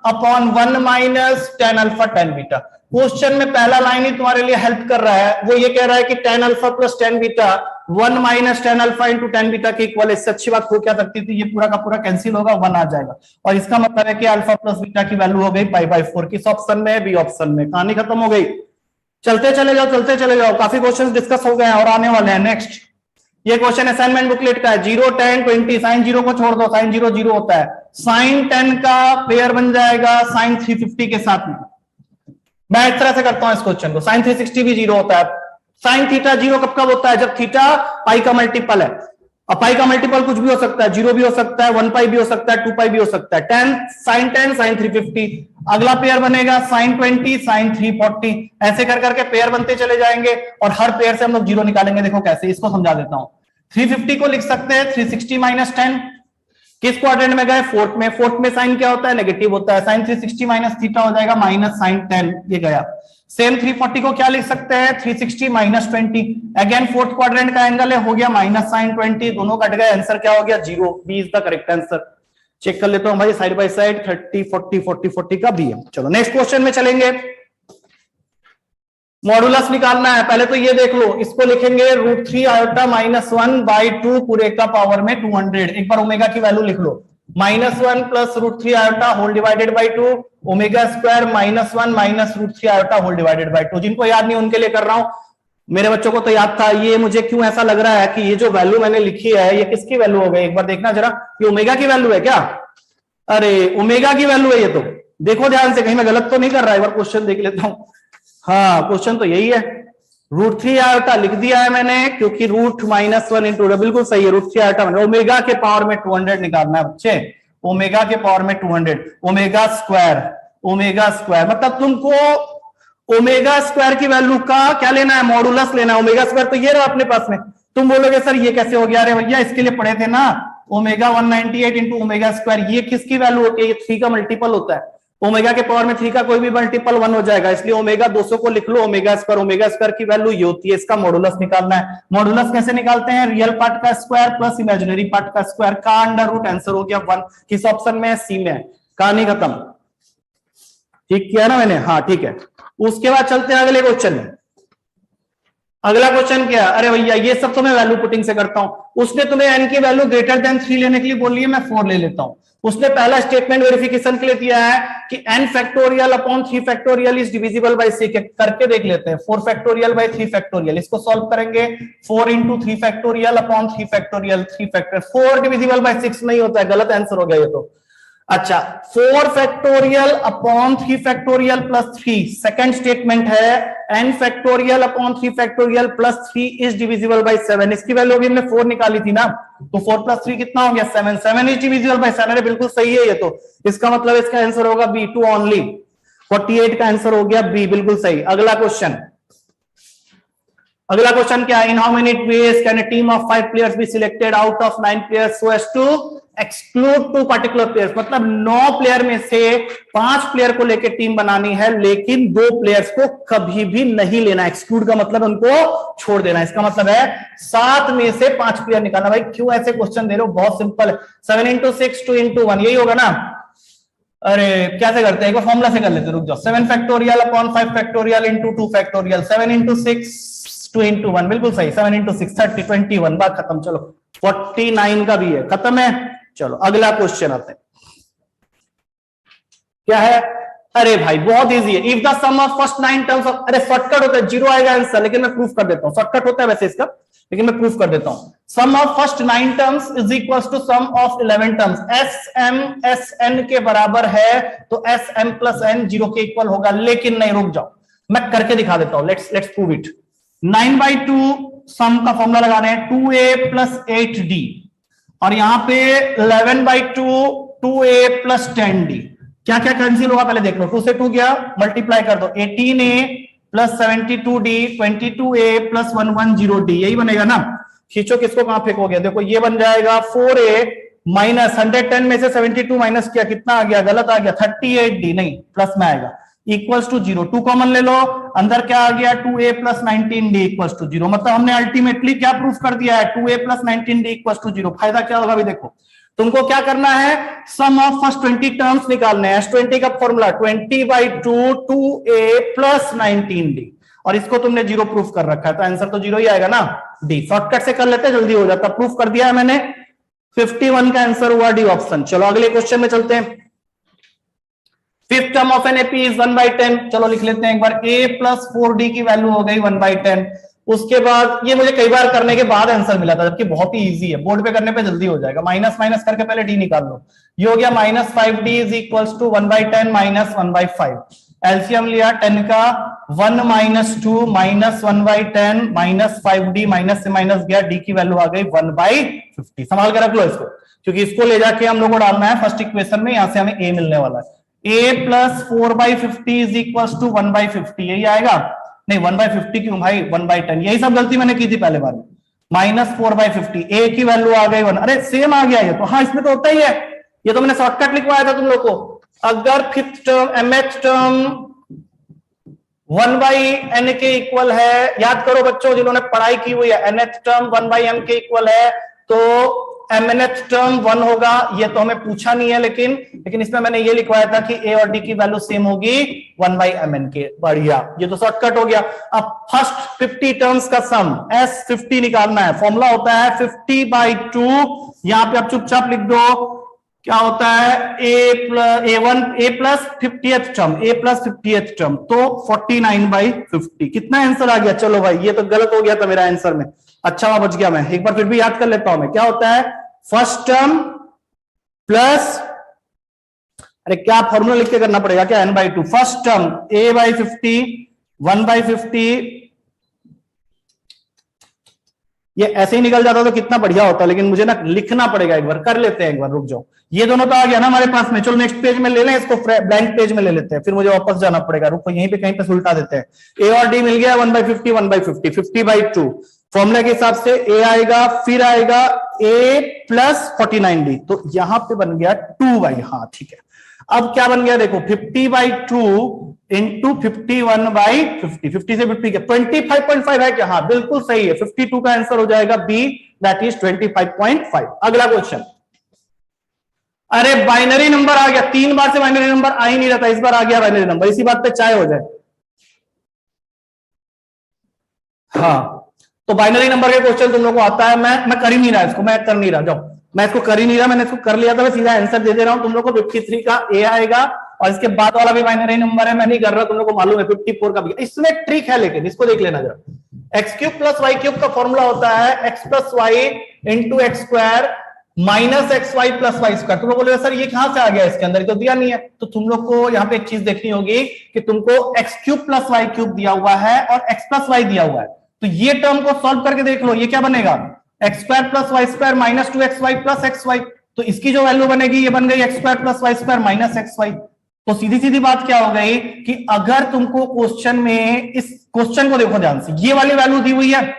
upon 1 minus tan alpha tan beta. Question में पहला लाइन ही तुम्हारे लिए हेल्प कर रहा है, वो ये कह रहा है कि tan alpha plus tan beta 1 minus tan alpha into tan beta के इक्वल। इससे अच्छी बात हो क्या सकती थी, ये पूरा का पूरा कैंसिल होगा, 1 आ जाएगा, और इसका मतलब है कि अल्फा प्लस बीटा की वैल्यू हो गई π/4। किस ऑप्शन में? बी ऑप्शन में। कहानी खत्म हो गई। चलते चले जाओ, चलते चले जाओ, काफी क्वेश्चन डिस्कस हो गए हैं और आने वाले हैं। नेक्स्ट ये क्वेश्चन असाइनमेंट बुकलेट का है। 0 10 20, साइन 0 को छोड़ दो, साइन 0 0 होता है। साइन 10 का पेयर बन जाएगा साइन 350 के साथ में। मैं इस तरह से करता हूं इस क्वेश्चन को, साइन 360 भी 0 होता है। साइन थीटा 0 कब कब होता है? जब थीटा पाई का मल्टीपल है। अब पाई का मल्टीपल कुछ भी हो सकता है, 0 भी हो सकता है, 1 पाई भी हो सकता है, 2 पाई भी हो सकता है। 10 साइन 10 साइन 350। अगला पेयर बनेगा साइन 20 साइन 340। ऐसे कर करके पेयर बनते चले जाएंगे और हर पेयर से हम लोग 0 निकालेंगे। देखो कैसे, इसको समझा देता हूं। 350 को लिख सकते हैं 360 माइनस 10। किस क्वाड्रेंट में गए? फोर्थ में। फोर्थ में साइन क्या होता है? नेगेटिव होता है। साइन 360 माइनस थीटा हो जाएगा माइनस साइन 10, ये गया। सेम 340 को क्या लिख सकते हैं? 360 माइनस 20। अगेन फोर्थ क्वाड्रेंट का एंगल है, हो गया माइनस साइन 20, दोनों कट गए, आंसर क्या हो गया? 0। B is the correct answer. Check कर लेता हूं भाई साइड बाय साइड, 30 40 40 40 का बी है। चलो नेक्स्ट क्वेश्चन में चलेंगे। मॉडुलस निकालना है। पहले तो ये देख लो, इसको लिखेंगे √3 आयोटा माइनस 1/2 पूरे का पावर में 200। एक बार ओमेगा की वैल्यू लिख लो, -1 plus √3 iota whole divided by 2, omega square -1 minus √3 iota whole divided by 2। जिनको याद नहीं उनके लिए कर रहा हूं, मेरे बच्चों को तो याद था। ये मुझे क्यों ऐसा लग रहा है कि ये जो वैल्यू मैंने लिखी है ये किसकी वैल्यू हो गई? एक बार देखना जरा, ये ओमेगा की वैल्यू है क्या? अरे ओमेगा की वैल्यू है ये तो। देखो ध्यान से, कहीं मैं गलत तो नहीं कर रहा, एक बार क्वेश्चन देख लेता हूं। हाँ क्वेश्चन तो यही है, √3 आयोटा लिख दिया है मैंने, क्योंकि रूट -1 इंटू, बिल्कुल सही है, √3 आयोटा मैंने। ओमेगा के पावर में 200 निकालना है बच्चे, ओमेगा के पावर में 200। ओमेगा स्क्वायर मतलब तुमको ओमेगा स्क्वायर की वैल्यू का क्या लेना है? मॉडुलस लेना है। ओमेगा स्क्वायर तो ये रहा अपने पास में। तुम बोलोगे सर ये कैसे हो गया? अरे भैया इसके लिए पढ़े थे ना, ओमेगा 198 इंटू ओमेगा स्क्वायर। ये किसकी वैल्यू होती है? ये 3 का मल्टीपल होता है। ओमेगा के पावर में 3 का कोई भी मल्टीपल 1 हो जाएगा, इसलिए ओमेगा 200 को लिख लो ओमेगा स्क्वायर की वैल्यू ये होती है। इसका मॉडुलस निकालना है। मॉडुलस कैसे निकालते हैं? रियल पार्ट का स्क्वायर प्लस इमेजिनरी पार्ट का स्क्वायर का अंडर रूट। आंसर हो गया 1। किस ऑप्शन में है? सी में है। कहानी खत्म। ठीक किया ना मैंने? हाँ ठीक है। उसके बाद चलते हैं अगले क्वेश्चन में। अगला क्वेश्चन क्या? अरे भैया ये सब तो मैं वैल्यू पुटिंग से करता हूं। उसने तुम्हें n की वैल्यू ग्रेटर देन 3 लेने के लिए बोली है, मैं 4 ले लेता हूं। उसने पहला स्टेटमेंट वेरिफिकेशन के लिए दिया है कि n factorial upon 3 factorial is divisible by c। करके देख लेते हैं। 4 फैक्टोरियल बाय 3 फैक्टोरियल, इसको सॉल्व करेंगे। 4 into 3 factorial upon 3 factorial, 3 factor. 4 divisible by 6 नहीं होता है, गलत आंसर हो गया ये तो। अच्छा, 4 factorial upon 3 factorial plus 3, second statement है n factorial upon 3 factorial plus 3 is divisible by 7। इसकी वैल्यू अभी हमने 4 निकाली थी ना, तो 4 प्लस 3 कितना हो गया? 7। 7 इज डिविजिबल बाय 7। बिल्कुल सही है ये तो। इसका मतलब इसका आंसर होगा बी, 2 ओनली। 48 का आंसर हो गया बी, बिल्कुल सही। अगला क्वेश्चन क्या है? In how many ways can a team of 5 players be selected out of 9 players so as to exclude 2 particular players. मतलब 9 प्लेयर में से 5 प्लेयर को लेकर टीम बनानी है, लेकिन 2 प्लेयर्स को कभी भी नहीं लेना। एक्सक्लूड का मतलब उनको छोड़ देना। इसका मतलब है 7 में से 5 प्लेयर निकालना। भाई क्यों ऐसे क्वेश्चन दे रहे हो? बहुत सिंपल है। 7 इंटू 6 2 इंटू 1, यही होगा ना? अरे कैसे करते हैं? एक फॉर्मुला से कर लेते, रुक जाओ। 7 factorial upon 5 factorial into 2 factorial, 7 into 6 2 into 1, बिल्कुल सही। 7 इंटू 6 30, 21, बात खत्म। चलो 49 का भी है, खत्म है। चलो अगला क्वेश्चन आते हैं। क्या है? अरे भाई बहुत इजी है। If the sum of first 9 terms of, अरे शॉर्टकट होता है, 0 आएगा आंसर, लेकिन मैं प्रूफ कर देता हूं। शॉर्टकट होता है वैसे इसका, लेकिन मैं प्रूफ कर देता हूं। Sum of first 9 terms is equal to sum of 11 terms. SM SN के बराबर है, तो SM प्लस N 0 के इक्वल होगा। लेकिन नहीं, रुक जाओ, मैं करके दिखा देता हूं। Let's prove it. 9/2 सम का फॉर्मूला लगाना है, 2A प्लस 8D, और यहां पे 11/2 2A प्लस 10D। क्या क्या कैंसिल होगा पहले देख लो। 2 से 2 गया, मल्टीप्लाई कर दो। 18A plus 72D, 22A plus 110D, यही बनेगा ना? खींचो, किसको कहां फेंकोगे? देखो ये बन जाएगा 4A माइनस 110 में से 72 माइनस किया, कितना आ गया? गलत आ गया, 38D, नहीं प्लस में आएगा, इक्वल्स टू 0। 2 कॉमन ले लो, अंदर क्या आ गया? 2A plus 19D equals to 0। मतलब हमने अल्टीमेटली क्या प्रूफ कर दिया है? 2A plus 19D equals to 0। फायदा क्या होगा अभी देखो। तुमको क्या करना है, सम ऑफ फर्स्ट 20 टर्म्स निकालने हैं। S20 का फॉर्मूला 20/2 2a प्लस 19d, और इसको तुमने जीरो प्रूफ कर रखा है, तो आंसर तो जीरो ही आएगा ना, डी। शॉर्टकट से कर लेते, जल्दी हो जाता, प्रूफ कर दिया है मैंने। 51 का आंसर हुआ डी ऑप्शन। चलो अगले क्वेश्चन में चलते हैं। Fifth term of an AP is 1/10। चलो लिख लेते हैं एक बार, a प्लस 4d की वैल्यू हो गई 1/10। उसके बाद ये मुझे कई बार करने के बाद आंसर मिला था, जबकि बहुत ही इजी है, बोर्ड पे करने पे जल्दी हो जाएगा। माइनस माइनस करके पहले d निकाल लो। ये हो गया -5d is equals to 1/10 minus 1/5। LCM लिया 10 का, 1 - 2 -1/10 -5d, माइनस से माइनस गया, d की वैल्यू आ गई 1/50। संभाल के रख लो इसको, क्योंकि इसको ले जाके हम लोग को डालना है फर्स्ट इक्वेशन में, यहां से हमें a मिलने वाला है। a plus 4/50 is equals to 1/50, यही आएगा। नहीं 1/50 क्यों भाई, 1/10, यही सब गलती मैंने की थी पहले बार में। -4/50, a की वैल्यू आ गई 1। अरे सेम आ गया ये तो, हाँ इसमें तो होता ही है, ये तो मैंने शॉर्टकट लिखवाया था तुम लोग को। अगर fifth term mth term 1/n के इक्वल है, याद करो बच्चों जिन्होंने पढ़ाई की हुई है, nth टर्म 1/m के इक्वल है, तो mnth टर्म 1 होगा। ये तो हमें पूछा नहीं है, लेकिन इसमें मैंने ये लिखवाया था कि a और d की वैल्यू सेम होगी 1/mn के। बढ़िया, ये तो शॉर्टकट हो गया। अब फर्स्ट 50 टर्म्स का सम S50 निकालना है। फॉर्मूला होता है 50/2। यहां पे आप चुपचाप लिख दो, क्या होता है, a plus 50th term, a plus 50th term, तो 49/50। कितना आंसर आ गया? चलो भाई ये तो गलत हो गया था मेरा आंसर में, अच्छा वहां बच गया। मैं एक बार फिर भी याद कर लेता हूं। मैं क्या होता है, फर्स्ट टर्म प्लस, अरे क्या फॉर्मूला लिख के करना पड़ेगा क्या, n/2। फर्स्ट टर्म a/50 1/50, ये ऐसे ही निकल जाता तो कितना बढ़िया होता, लेकिन मुझे ना लिखना पड़ेगा, एक बार कर लेते हैं, एक बार रुक जाओ। ये दोनों तो आ गया ना हमारे पास में। चलो नेक्स्ट पेज में ले लें इसको, ब्लैंक पेज में ले लेते हैं, फिर मुझे वापस जाना पड़ेगा। रुको यहीं पे कहीं पे उल्टा देते हैं। a और d मिल गया 1/50 1/50, 50/2। फॉर्मूला के हिसाब से a आएगा, फिर आएगा a प्लस 49d, तो यहां पे बन गया 2/, हाँ ठीक है। अब क्या बन गया देखो, 50/2 इंटू 51/50, 50 से 50 के 25.5 है क्या? हाँ बिल्कुल सही है, 52 का आंसर हो जाएगा बी, दैट इज 25.5। अगला क्वेश्चन, अरे बाइनरी नंबर आ गया। 3 बार से बाइनरी नंबर आ ही नहीं रहा था, इस बार आ गया बाइनरी नंबर, इसी बात पे चाय हो जाए। हाँ तो बाइनरी नंबर के क्वेश्चन तुम लोग को आता है, मैं कर ही नहीं रहा इसको, मैं कर नहीं रहा, जाओ मैं इसको कर ही नहीं रहा, मैंने इसको कर लिया था, मैं सीधा आंसर दे रहा हूं तुम लोग को। 53 का ए आएगा, और इसके बाद वाला भी बाइनरी नंबर है, मैं नहीं कर रहा, तुम लोग को मालूम है 54 का भी। इसमें ट्रिक है, लेकिन इसको देख लेना जरा। x³ प्लस y³ का फॉर्मूला होता है x plus y into x square minus xy plus y square. तुम लोग बोले सर ये कहां से आ गया, इसके अंदर तो दिया नहीं है। तो तुम लोग को यहाँ पे एक चीज देखनी होगी कि तुमको x³ प्लस y³ दिया हुआ है और x प्लस वाई दिया हुआ है, तो ये टर्म को सॉल्व करके देख लो, ये क्या बनेगा, x square plus y square minus 2xy plus xy। तो इसकी जो वैल्यू बनेगी ये बन गई x square plus y square minus xy। तो सीधी सीधी बात क्या हो गई कि अगर तुमको क्वेश्चन में, इस क्वेश्चन को देखो ध्यान से, ये वाली वैल्यू दी हुई है,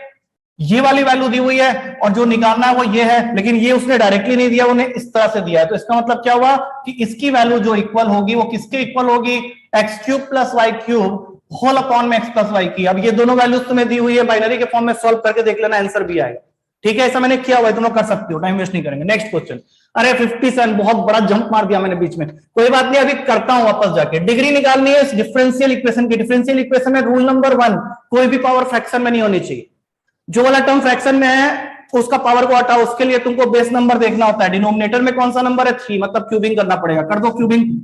ये वाली वैल्यू दी हुई है, और जो निकालना है वो ये है, लेकिन ये उसने डायरेक्टली नहीं दिया, उन्हें इस तरह से दिया है। तो इसका मतलब क्या हुआ कि इसकी वैल्यू जो इक्वल होगी वो किसके इक्वल होगी, x³ plus y³ whole upon में x प्लस वाई की। अब ये दोनों वैल्यूज तुम्हें दी हुई है, बाइनरी के फॉर्म में सॉल्व करके देख लेना, आंसर भी आएगा। ठीक है, ऐसा मैंने किया हुआ है, तुम लोग कर सकते हो, टाइम वेस्ट नहीं करेंगे। नेक्स्ट क्वेश्चन, अरे 57, बहुत बड़ा जंप मार दिया मैंने बीच में, कोई बात नहीं, अभी करता हूं वापस जाके। डिग्री निकालनी है इस डिफरेंशियल इक्वेशन की। डिफरेंशियल इक्वेशन में रूल नंबर 1, कोई भी पावर फ्रैक्शन में नहीं होनी चाहिए। जो वाला टर्म फ्रैक्शन में है उसका पावर को हटाओ, उसके लिए तुमको बेस नंबर देखना होता है। डिनोमिनेटर में कौन सा नंबर है, 3, मतलब क्यूबिंग करना पड़ेगा। कर दो क्यूबिंग।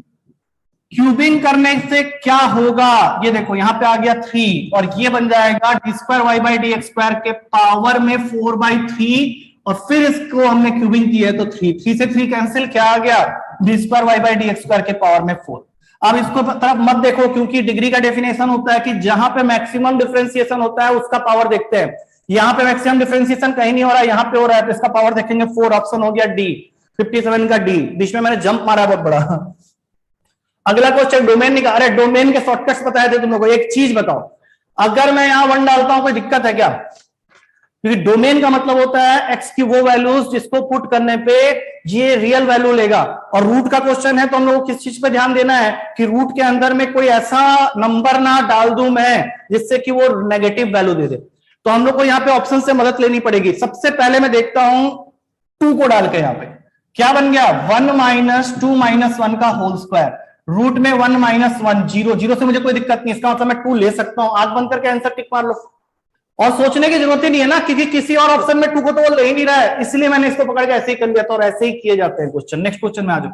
क्यूबिंग करने से क्या होगा, ये देखो यहां पे आ गया 3, और ये बन जाएगा d²y/dx² के पावर में 4/3, और फिर इसको हमने क्यूबिंग की है तो 3 से 3 कैंसिल, क्या आ गया, d²y/dx² के पावर में 4। अब इसको तरफ मत देखो, क्योंकि डिग्री का डेफिनेशन होता है कि जहां पे मैक्सिमम डिफरेंशिएशन होता है उसका पावर देखते हैं। यहां पे मैक्सिमम डिफरेंशिएशन कहीं नहीं हो रहा है, यहां पे हो रहा है, तो इसका पावर देखेंगे 4। ऑप्शन हो गया डी, 57 का डी। बीच में मैंने जंप मारा बहुत बड़ा। अगला क्वेश्चन, डोमेन निकाल। अरे डोमेन के शॉर्टकट्स बताए थे तुम लोगों को। एक चीज बताओ, अगर मैं यहां 1 डालता हूं कोई दिक्कत है क्या, क्योंकि डोमेन का मतलब होता है एक्स की वो वैल्यूज जिसको पुट करने पे ये रियल वैल्यू लेगा। और रूट का क्वेश्चन है तो हम लोग को किस चीज पे ध्यान देना है कि रूट के अंदर में कोई ऐसा नंबर ना डाल दूं मैं जिससे कि वो नेगेटिव वैल्यू दे दे। तो हम लोग को यहाँ पे ऑप्शन से मदद लेनी पड़ेगी। सबसे पहले मैं देखता हूं 2 को डाल के, यहाँ पे क्या बन गया 1 माइनस 2 माइनस 1 का होल स्क्वायर, रूट में 1 माइनस 1 0, 0 से मुझे कोई दिक्कत नहीं, इसका मतलब मैं 2 ले सकता हूं। आंख बंद करके आंसर टिक मार लो, और सोचने की जरूरत ही नहीं है ना, क्योंकि किसी और ऑप्शन में 2 को तो वो ले ही नहीं रहा है, इसलिए मैंने इसको पकड़ के ऐसे ही कर लिया था, और ऐसे ही किए जाते हैं क्वेश्चन। नेक्स्ट क्वेश्चन में आ जाओ।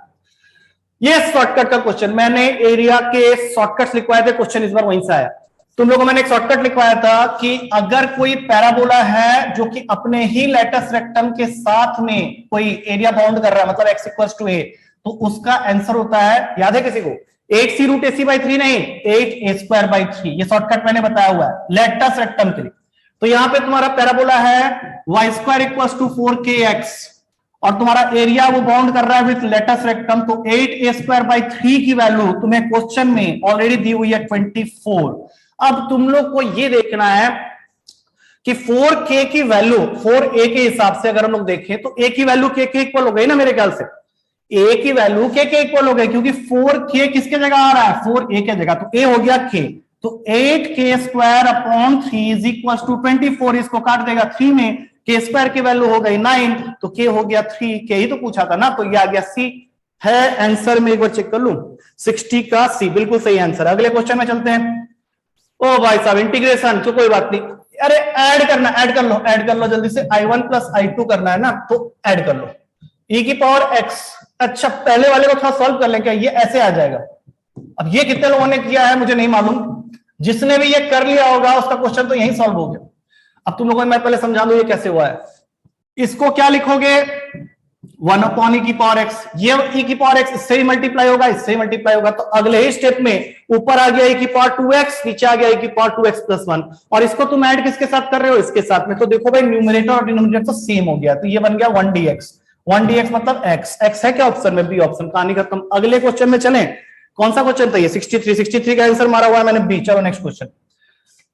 ये शॉर्टकट का क्वेश्चन, मैंने एरिया के शॉर्टकट्स लिखवाए थे, क्वेश्चन इस बार वहीं से आया। तुम लोगों को मैंने एक शॉर्टकट लिखवाया था कि अगर कोई पैराबोला है जो कि अपने ही लेटस रेक्टम के साथ में कोई एरिया बाउंड कर रहा है, मतलब x इक्वल्स टू a, तो उसका आंसर होता है, याद है किसी को, 8c रूट ac बाई 3 नहीं, 8a स्क्वायर बाई 3। ये शॉर्टकट मैंने बताया हुआ है लेटस रेक्टम के लिए। तो यहां पे तुम्हारा पैराबोला है y square equals to 4kx, और तुम्हारा एरिया वो बाउंड कर रहा है विथ लेटस रेक्टम, तो 8a स्क्वायर बाई 3 की वैल्यू तुम्हें क्वेश्चन में ऑलरेडी दी हुई है 24। अब तुम लोग को ये देखना है कि 4k की वैल्यू 4a के हिसाब से अगर हम लोग देखें तो a की वैल्यू k के इक्वल हो गई ना मेरे ख्याल से, a की वैल्यू k के इक्वल हो गई, क्योंकि 4k किसके जगह आ रहा है, 4a के जगह, तो a हो गया k, तो 8k square upon 3 is equal to 24, इसको काट देगा 3 में, k स्क्वायर की वैल्यू हो गई 9, तो k हो गया 3, k ही तो पूछा था ना, तो ये आ गया c है आंसर में। एक बार चेक कर लूं, 60 का c बिल्कुल सही आंसर। अगले क्वेश्चन में चलते हैं। ओ भाई साहब इंटीग्रेशन, तो कोई बात नहीं, अरे ऐड करना, ऐड कर लो जल्दी से, i1 प्लस i2 करना है ना, तो ऐड कर लो e की पावर x। अच्छा पहले वाले को थोड़ा सॉल्व कर लें क्या, ये ऐसे आ जाएगा। अब ये कितने लोगों ने किया है मुझे नहीं मालूम, जिसने भी ये कर लिया होगा उसका क्वेश्चन तो यही सॉल्व हो गया। अब तुम लोगों को मैं पहले समझा दूं ये कैसे हुआ है। इसको क्या लिखोगे, 1 अपॉन e की पावर x, ये e की पावर x इससे ही मल्टीप्लाई होगा, इससे ही मल्टीप्लाई होगा, तो अगले ही स्टेप में ऊपर आ गया e की पावर 2x, नीचे आ गया e की पावर 2x प्लस 1, और इसको तुम ऐड किसके साथ कर रहे हो, इसके साथ में, तो देखो भाई न्यूमरेटर और डिनोमिनेटर तो सेम हो गया, तो ये बन गया 1dx। 1dx मतलब x है क्या ऑप्शन में, बी ऑप्शन, कहानी खत्म। अगले क्वेश्चन में चलें, कौन सा क्वेश्चन था ये, 63 का आंसर मारा हुआ है मैंने बी। चलो नेक्स्ट क्वेश्चन,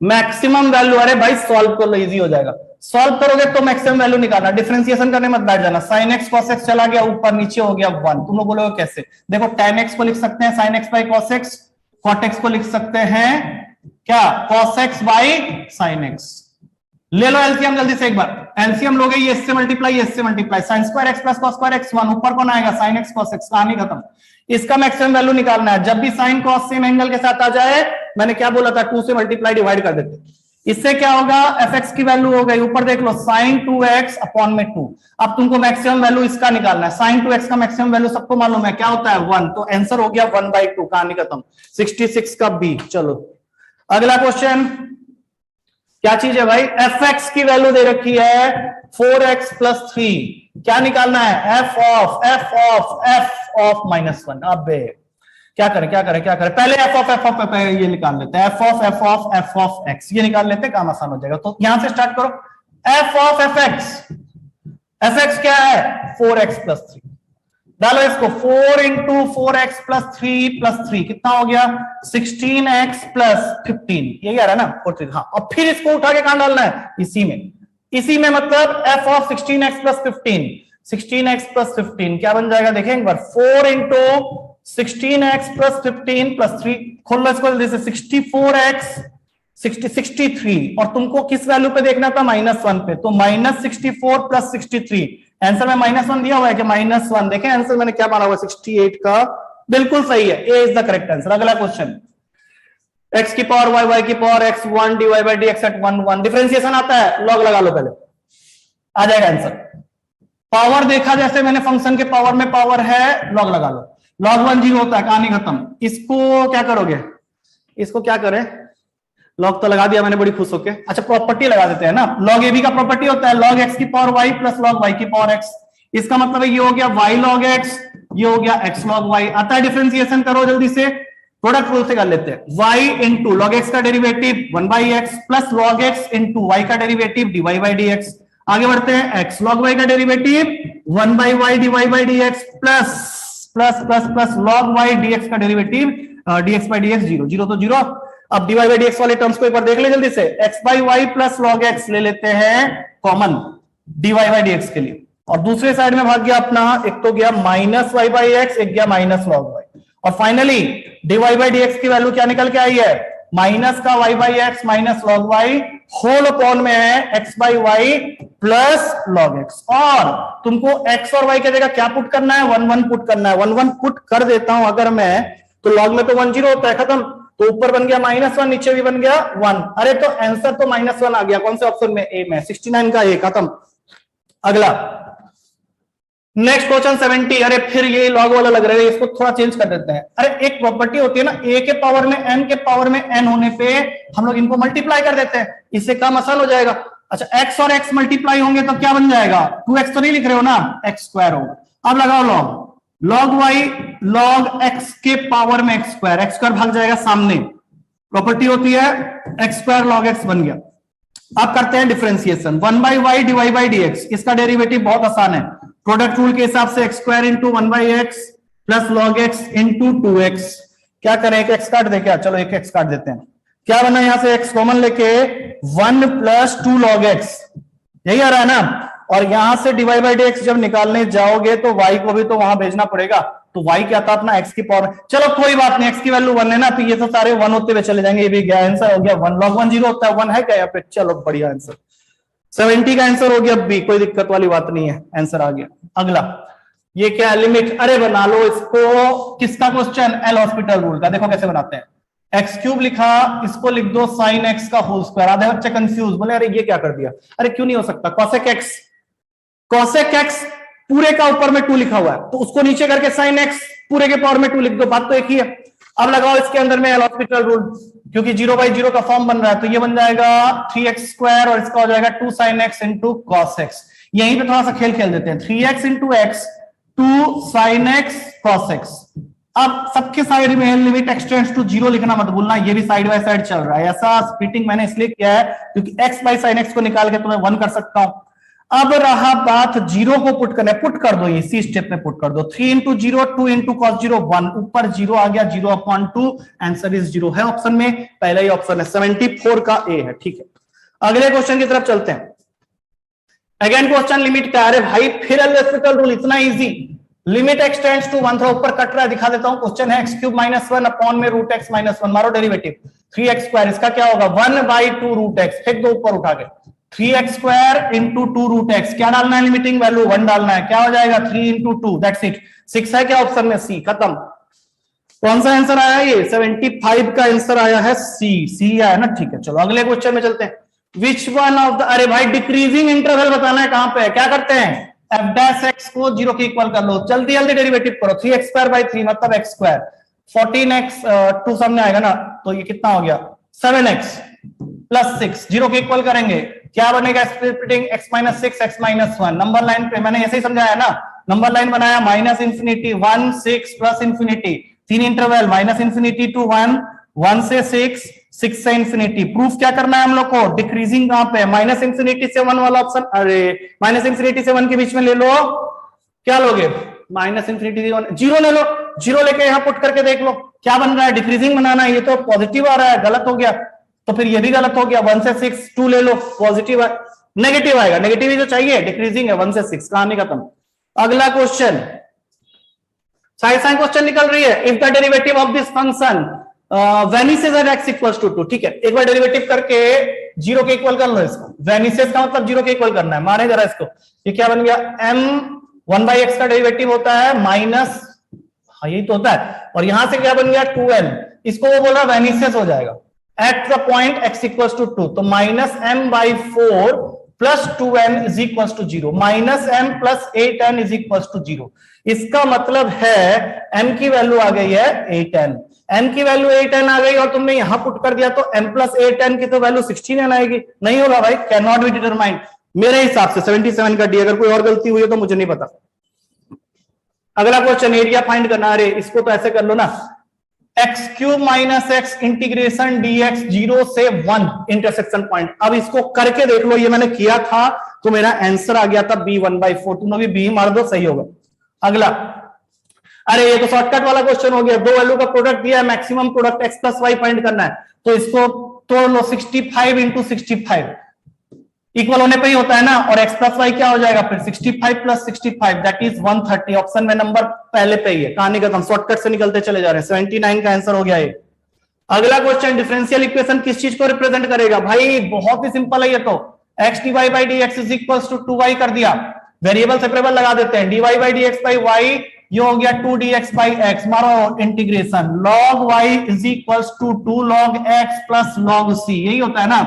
मैक्सिमम वैल्यू, अरे भाई सॉल्व कर लो, इजी हो जाएगा। सॉल्व करोगे तो मैक्सिमम वैल्यू निकालना, डिफरेंशिएशन करने मत बैठ जाना। sin x cos x चला गया ऊपर, नीचे हो गया 1। तुम लोग बोलोगे कैसे, देखो tan x को लिख सकते हैं sin x by cos x, cot x को लिख सकते हैं क्या cos x by sin x। ले लो एलसीएम जल्दी से एक बार, एलसीएम लोगे, ये इससे मल्टीप्लाई, इससे multiply, sin square x plus cos square x 1, ऊपर कौन आएगा sin x cos x, कहानी खत्म। इसका मैक्सिमम वैल्यू निकालना है, जब भी sin cos सेम एंगल के साथ आ जाए, मैंने क्या बोला था, 2 से मल्टीप्लाई डिवाइड कर देते, इससे क्या होगा, fx की वैल्यू हो गई, ऊपर देख लो sin 2x अपॉन में 2। अब तुमको मैक्सिमम वैल्यू इसका निकालना है, sin 2x का मैक्सिमम वैल्यू सबको मालूम है क्या होता है 1, तो आंसर हो गया 1/2, कहानी खत्म। 66 का बी। चलो अगला क्वेश्चन, क्या चीज है भाई, fx की वैल्यू दे रखी है 4x प्लस 3, क्या निकालना है, f ऑफ -1। अब क्या करें, पहले f ये निकाल लेते हैं, f ऑफ x ये निकाल लेते हैं, काम आसान हो जाएगा। तो यहां से स्टार्ट करो, f ऑफ fx क्या है 4x प्लस 3, डालो इसको, 4 इंटू 4x प्लस 3 कितना हो गया 16x प्लस 15, यही आ रहा है ना 43। हाँ, और फिर इसको उठा के कहां डालना है, इसी में मतलब f of 16x plus 15, 16x plus 15 क्या बन जाएगा, देखें एक बार, 4 इंटू 16x प्लस 15 प्लस 3, खोल लो इसको जल्दी से, 64x 63, और तुमको किस वैल्यू पे देखना था, -1 पे, तो -64 प्लस 63, आंसर में -1 दिया हुआ है कि -1, देखें आंसर मैंने क्या माना हुआ 68 का, बिल्कुल सही है, ए इज द करेक्ट आंसर। अगला क्वेश्चन, x की पावर y, y की power x, 1 dy by dx at 1 1, differentiation आता है, लॉग लगा लो पहले, आ जाएगा आंसर। पावर देखा जैसे मैंने, फंक्शन के पावर में पावर है, लॉग लगा लो, log 1 0 होता है, कहानी खत्म। इसको क्या करोगे, इसको क्या करें, लॉग तो लगा दिया मैंने बड़ी खुश होके। अच्छा प्रॉपर्टी लगा देते हैं ना, log ab का प्रॉपर्टी होता है log x की power y plus log y की पावर x, इसका मतलब है ये हो गया y log x, ये हो गया x log y। आता है डिफरेंशिएशन, करो जल्दी से, प्रोडक्ट रूल से कर लेते हैं, y इंटू log x का derivative 1/x plus log x into y का डेरिवेटिव dy by dx। आगे बढ़ते हैं, x log y का derivative 1/y dy by dx plus log y dx का डेरिवेटिव dx by dx 0 0 तो 0। अब dy by dx वाले टर्म्स को एक बार देख ले जल्दी से, x by y plus log x ले लेते हैं कॉमन dy by dx के लिए, और दूसरे साइड में भाग गया अपना, एक तो गया -y by x, एक गया -log y, और फाइनली dy by dx की वैल्यू क्या निकल के आई है, माइनस का y by x minus log y whole upon में है x by y plus log x, और तुमको x और y की जगह क्या पुट करना है, 1 1 पुट करना है। 1 1 पुट कर देता हूं अगर मैं, तो लॉग में तो 1 0 होता है, खत्म। तो ऊपर बन गया -1, नीचे भी बन गया 1। अरे तो आंसर तो -1 आ गया, कौन से ऑप्शन में, ए में, 69 का ए, खत्म। अगला नेक्स्ट क्वेश्चन 70। अरे फिर ये लॉग वाला लग रहा है, इसको थोड़ा चेंज कर देते हैं। अरे एक प्रॉपर्टी होती है ना, ए के पावर में एन के पावर में एन होने पे हम लोग इनको मल्टीप्लाई कर देते हैं, इससे काम आसान हो जाएगा। अच्छा, x और x मल्टीप्लाई होंगे तो क्या बन जाएगा, 2x तो नहीं लिख रहे हो ना, x स्क्वायर होगा। अब लगाओ लॉग y log x के पावर में x स्क्वायर भाग जाएगा सामने, प्रॉपर्टी होती है x स्क्वायर log x बन गया। अब करते हैं differentiation, 1 by y divide by dx, इसका डेरिवेटिव बहुत आसान है, प्रोडक्ट रूल के हिसाब से x square into 1 by x plus log x into 2x। क्या करें, एक x काट दे क्या, चलो एक x काट देते हैं। क्या बना, यहां से x कॉमन लेके 1 प्लस 2 लॉग x, यही आ रहा है ना। और यहां से डिवाइड बाई dx जब निकालने जाओगे तो y को भी तो वहां भेजना पड़ेगा, तो y क्या था अपना x की पावर। चलो कोई बात नहीं, x की वैल्यू 1 है ना, तो ये तो सारे 1 होते हुए चले जाएंगे, ये भी गया, आंसर हो गया 1। log 1 0 होता है, 1 है क्या यहाँ पे, चलो बढ़िया आंसर। 70 का आंसर हो गया बी, कोई दिक्कत वाली बात नहीं है, आंसर आ गया। अगला ये क्या है, लिमिट, अरे बना लो इसको, किसका क्वेश्चन, एल हॉस्पिटल रूल का। देखो कैसे बनाते हैं, एक्स क्यूब लिखा, इसको लिख दो साइन एक्स का होल स्क्वायर। आधे बच्चे कंफ्यूज, बोले अरे ये क्या कर दिया, अरे क्यों नहीं हो सकता, कॉसेक एक्स पूरे का ऊपर में 2 लिखा हुआ है, तो उसको नीचे करके साइन एक्स पूरे के पावर में 2 लिख दो, बात तो एक ही है। अब लगाओ इसके अंदर में एल हॉस्पिटल रूल, क्योंकि 0 बाई 0 का फॉर्म बन रहा है, तो ये बन जाएगा 3x स्क्वायर और इसका हो जाएगा 2 sin x into cos x. यहीं पे थोड़ा सा खेल खेल देते हैं, 3x into x 2 sin x cos x। अब सबके साइड में लिमिट एक्सटेंड्स टू 0 लिखना मत भूलना, ये भी साइड बाय साइड चल रहा है। ऐसा स्प्लिटिंग मैंने इसलिए किया है क्योंकि x बाई साइन एक्स को निकाल के तुम्हें 1 कर सकता हूं। अब रहा बात 0 को पुट करना, पुट कर दो, इसी स्टेप में पुट कर दो, 3 इंटू 0 2 इंटू कॉस 0 1, ऊपर 0 आ गया, 0/2, आंसर इज 0 है ऑप्शन में, पहला ही ऑप्शन है, 74 का ए है। ठीक है, अगले क्वेश्चन की तरफ चलते हैं। अगेन क्वेश्चन लिमिट का, अरे भाई फिर एल हॉस्पिटल रूल, इतना इजी, लिमिट एक्सटेंड्स टू 1, थोड़ा ऊपर कट रहा है, दिखा देता हूं। क्वेश्चन है x क्यूब -1 अपॉन में रूट x -1, मारो डेरिवेटिव, 3x स्क्वायर, इसका क्या होगा 1 बाई 2 रूट x, फेंक दो ऊपर उठा के, 3x square into 2 root x, क्या डालना है लिमिटिंग वैल्यू 1 डालना है, क्या हो जाएगा 3 इंटू 2, दैट्स इट। 6 है क्या ऑप्शन में, सी, खत्म। कौन सा आंसर आया, ये 75 का आंसर आया है, सी आया ना। ठीक है, चलो अगले क्वेश्चन में चलते हैं। विच वन ऑफ द, अरे भाई डिक्रीजिंग इंटरवल बताना है कहां पे, क्या करते हैं, एफ डैश एक्स को 0 के इक्वल कर लो, जल्दी जल्दी डेरिवेटिव करो, 3x स्क्वायर बाई 3 मतलब x स्क्वायर, 14x 2 सामने आएगा ना, तो ये कितना हो गया 7x प्लस 6, 0 के इक्वल करेंगे, क्या बनेगा, splitting x minus 6 x minus 1, number line पे मैंने ऐसे ही समझाया ना, नंबर लाइन बनाया, minus infinity 1 6 plus infinity, 3 interval minus infinity to 1 1 से 6 से इंफिनिटी। प्रूफ क्या करना है हम लोग को, डिक्रीजिंग कहां पे, माइनस इंफिनिटी से 1 वाला ऑप्शन, अरे माइनस इंफिनिटी से 1 के बीच में ले लो, क्या लोगे, माइनस इंफिनिटी से 1, 0 ले लो, 0 लेके यहां पुट करके देख लो क्या बन रहा है, डिक्रीजिंग बनाना है, ये तो पॉजिटिव आ रहा है, गलत हो गया, तो फिर ये भी गलत हो गया, 1 से 6 2 ले लो, पॉजिटिव है, नेगेटिव आएगा, नेगेटिव ही तो चाहिए, डिक्रीजिंग है 1 से 6, कहानी खत्म। अगला क्वेश्चन, साइन क्वेश्चन निकल रही है, if the derivative of this function vanishes at x equals to 2, ठीक है, एक बार डेरिवेटिव करके 0 के इक्वल कर लो इसको, वेनिसेस का मतलब 0 के इक्वल करना है, मारे जरा इसको, ये क्या बन गया, m 1 बाई एक्स का डेरिवेटिव होता है माइनस, हाँ यही तो होता है, और यहां से क्या बन गया 2n, इसको वो बोल रहा वेनिसेस हो जाएगा at the point x equals to 2, तो minus m by 4 plus 2n is equals to 0, minus m plus 8n is equals to 0। इसका मतलब है m की वैल्यू आ गई है 8n, m की वैल्यू 8n आ गई और तुमने यहां पुट कर दिया, तो m प्लस 8n की तो वैल्यू 16n आएगी, नहीं होगा भाई, कैन नॉट बी डिटरमाइंड मेरे हिसाब से 77 का डी, अगर कोई और गलती हुई है तो मुझे नहीं पता। अगला क्वेश्चन, एरिया फाइंड करना, अरे इसको तो ऐसे कर लो ना, x cube minus x integration dx 0 से 1 इंटरसेक्शन पॉइंट, अब इसको करके देख लो, ये मैंने किया था तो मेरा आंसर आ गया था b 1/4, तुम भी b मार दो, सही होगा। अगला, अरे ये तो शॉर्टकट वाला क्वेश्चन हो गया, दो वैल्यू का प्रोडक्ट दिया है, maximum product x plus y find करना है, तो इसको तोड़ लो, 65 इंटू 65 इक्वल होने पे ही होता है ना, और x प्लस वाई क्या हो जाएगा फिर 65 प्लस 65 दैट इज 130, ऑप्शन में नंबर पहले पे ही है, कहानी खत्म, शॉर्टकट से निकलते चले जा रहे हैं, 79 का आंसर हो गया ये। अगला क्वेश्चन, डिफरेंशियल इक्वेशन किस चीज को रिप्रेजेंट करेगा? भाई बहुत ही सिंपल है ये तो, x d y by d x is equal to 2y कर दिया, वेरिएबल सेपरेबल लगा देते हैं, dy by d x by y, ये हो गया 2 dx बाई एक्स, मारो integration, log y is equal to 2 log x plus log c, यही होता है ना।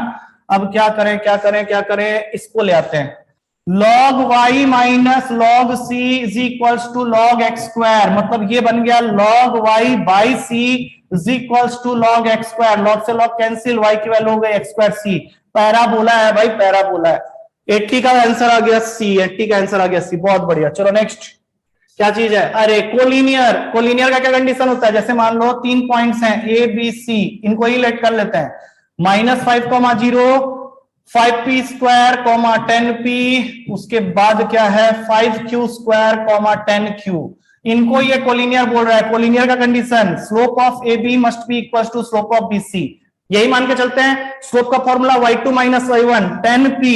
अब क्या करें क्या करें क्या करें, इसको ले आते हैं, log y minus log c is equal to log x square, मतलब ये बन गया log y by c is equal to log x square, log से log कैंसिल, y की वैल्यू हो गई x स्क्वायर c, पैराबोला है भाई पैराबोला है। 80 का आंसर आ गया सी, 80 का आंसर आ गया सी, बहुत बढ़िया। चलो नेक्स्ट क्या चीज है? अरे कोलिनियर, कोलिनियर का क्या कंडीशन होता है? जैसे मान लो 3 पॉइंट्स हैं ए बी सी, इनको ही लेट कर लेते हैं, -5,0 5p स्क्वायर 10p, उसके बाद क्या है 5q स्क्वायर 10q, इनको ये कोलिनियर बोल रहा है। कोलिनियर का condition, slope of A B must be equal to slope of B C, यही मान के चलते हैं। स्लोप का formula y2 minus y1 10p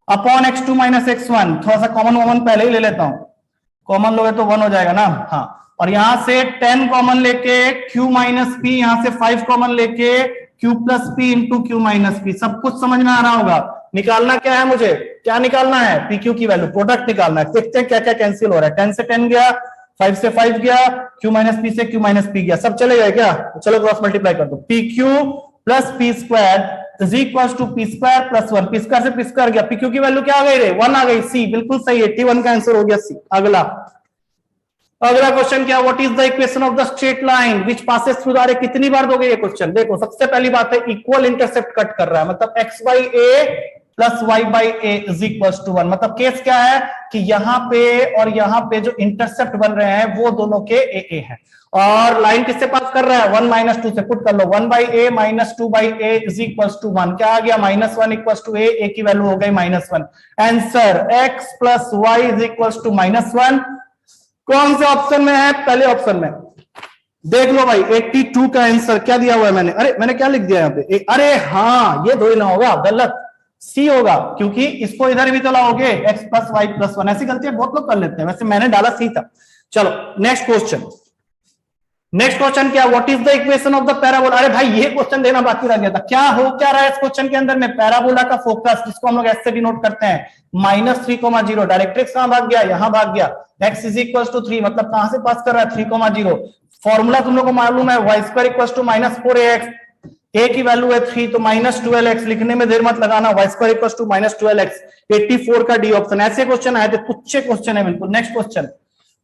upon x2 minus x1, थोड़ा सा कॉमन पहले ही ले लेता हूं, कॉमन लोगे तो 1 हो जाएगा ना, हाँ, और यहां से 10 कॉमन लेके q माइनस p, यहां से 5 कॉमन लेके q plus p into q minus p, सब कुछ समझ में आ रहा होगा। निकालना क्या है मुझे, क्या निकालना है? pq की वैल्यू, प्रोडक्ट निकालना है। देखते हैं क्या क्या कैंसिल हो रहा है, 10 से 10 गया, 5 से 5 गया, q माइनस p से q माइनस p गया, सब चले गए क्या? चलो क्रॉस मल्टीप्लाई कर दो, pq plus p square is equal to p square plus 1, p square से p स्क्वायर गया, pq की वैल्यू क्या आ गई रे? 1 आ गई, c बिल्कुल सही, 81 का आंसर हो गया c। अगला क्वेश्चन क्या, what is the equation of the straight line which passes through the, अरे कितनी बार दोगे ये क्वेश्चन? देखो सबसे पहली बात है इक्वल इंटरसेप्ट कट कर रहा है, मतलब x by a plus y by a is equal to 1, मतलब केस क्या है कि यहाँ पे और यहाँ पे जो इंटरसेप्ट बन रहे हैं वो दोनों के a a है, और लाइन किससे पास कर रहा है? 1 माइनस 2 से, पुट कर लो 1 by a minus 2 by a is equal to 1, क्या आ गया? -1 इक्वल टू a की वैल्यू हो गई -1, answer x plus y is equal to -1। कौन से ऑप्शन में है? पहले ऑप्शन में, देख लो भाई 82 का आंसर क्या दिया हुआ है मैंने, अरे मैंने क्या लिख दिया यहाँ पे, अरे हाँ ये दो ही ना होगा, गलत, सी होगा, क्योंकि इसको इधर भी तो लाओगे x प्लस वाई प्लस 1, ऐसी गलतियां बहुत लोग कर लेते हैं, वैसे मैंने डाला सी था। चलो नेक्स्ट क्वेश्चन, क्या, what is the equation of the parabola? अरे भाई ये क्वेश्चन देना बाकी रह गया था, क्या हो क्या रहा है इस क्वेश्चन के अंदर में? पैराबोला का फोकस, जिसको हम लोग एस से डिनोट करते हैं, -3,0, डायरेक्ट्रिक्स कहां भाग गया? यहां भाग गया, x इज इक्वल टू 3, मतलब कहां से पास कर रहा है? 3,0। फॉर्मूला तुम लोग को मालूम है, y square equal to -4ax, a की वैल्यू है 3, तो -12x, लिखने में देर मत लगाना, y square equal to -12x, 84 का डी ऑप्शन। ऐसे क्वेश्चन आए थे, कुछ क्वेश्चन है बिल्कुल। Next question,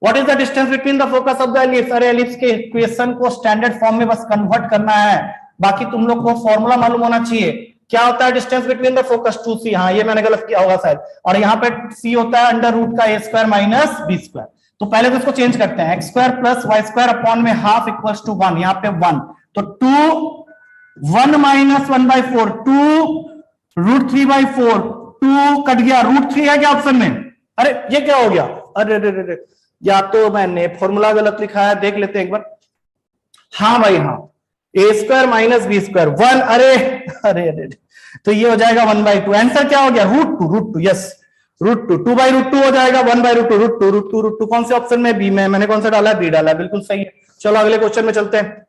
what is the distance between the focus of the ellipse? अरे एलिप्स के इक्वेशन को स्टैंडर्ड फॉर्म में बस कन्वर्ट करना है, बाकी तुम लोग को फॉर्मूला मालूम होना चाहिए। क्या होता है distance between the focus? 2c, हाँ ये मैंने गलत किया होगा शायद, और यहाँ पे c होता है अंडर रूट का a square minus b square. तो पहले तो इसको चेंज करते हैं, x square plus y square upon में हाफ इक्वल्स टू 1, यहाँ पे 1, तो 2 1 माइनस 1/4, 2 √3/4, 2 कट गया, √3 है क्या ऑप्शन में? अरे ये क्या हो गया? अरे या तो मैंने फॉर्मूला गलत लिखा है, देख लेते हैं एक बार। हाँ भाई हाँ, a square minus b square 1, अरे तो ये हो जाएगा 1/2, आंसर क्या हो गया? √2, यस √2, 2/√2 हो जाएगा, 1/√2, √2 कौन से ऑप्शन में? बी में। मैंने कौन सा डाला? बी डाला, बिल्कुल सही है। चलो अगले क्वेश्चन में चलते हैं।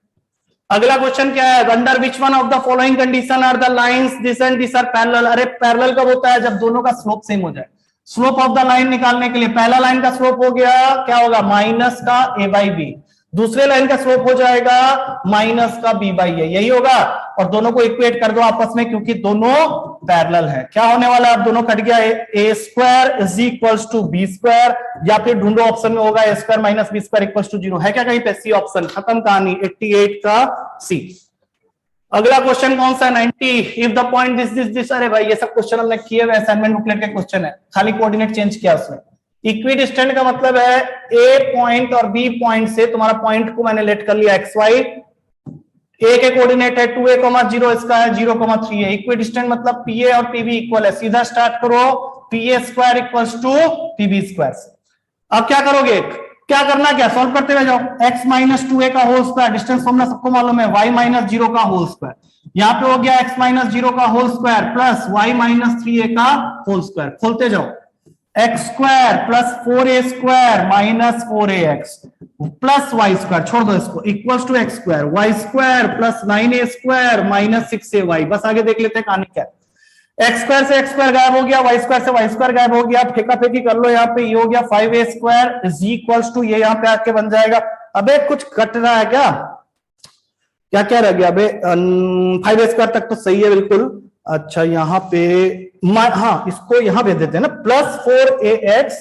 अगला क्वेश्चन क्या है, under which one of the following condition are the lines this and this are parallel? अरे पैरेलल कब होता है? जब दोनों का स्लोप सेम हो जाए। स्लोप ऑफ द लाइन निकालने के लिए पहला लाइन का स्लोप हो गया, क्या होगा? माइनस का a/b, दूसरे लाइन का स्लोप हो जाएगा माइनस का b/a, यही होगा, और दोनों को इक्वेट कर दो आपस में, क्योंकि दोनों पैरेलल है। क्या होने वाला है? अब दोनों कट गया, a square is equals to b square, या फिर ढूंढो ऑप्शन में होगा a square minus b square equals to 0, है क्या कहीं पे? सी ऑप्शन, खत्म कहानी, 88 का सी। अगला क्वेश्चन कौन सा? 90, इफ द पॉइंट दिस। अरे भाई ये सब क्वेश्चन हमने किए हुए, असाइनमेंट बुकलेट के क्वेश्चन है, खाली कोऑर्डिनेट चेंज किया उसमें। इक्विडिस्टेंट का मतलब है ए पॉइंट और बी पॉइंट से तुम्हारा पॉइंट को मैंने लेट कर लिया एक्स वाई, ए के कोऑर्डिनेट है 2a,0, इसका है 0,3 है। इक्विडिस्टेंट मतलब पीए और पीबी इक्वल है, सीधा स्टार्ट करो, PA square equals to PB square से। अब क्या करोगे? क्या करना, क्या सॉल्व करते हुए जाओ, x माइनस 2a का होल स्क्वायर, डिस्टेंस फॉर्मूला सबको मालूम है, y माइनस 0 का होल स्क्वायर, यहाँ पे हो गया x माइनस 0 का whole square plus y minus 3a का होल स्क्वायर, खोलते जाओ, x square plus 4a square minus 4ax plus y square, छोड़ दो इसको, equals to x square, y square plus 9a square minus 6ay। बस आगे देख लेते हैं कहानी क्या है। एक्स स्क्वायर से एक्स स्क्वायर गायब हो गया, वाई स्क्वायर से वाई स्क्वायर गायब हो गया, फेंका फेंकी कर लो, यहाँ पे ये हो गया 5a square is equals to, ये यहाँ पे आके बन जाएगा। अबे कुछ कट रहा है क्या, क्या क्या रह गया? अबे 5a स्क्वायर तक तो सही है बिल्कुल। अच्छा यहाँ पे हाँ इसको यहाँ भेज देते हैं ना, plus 4ax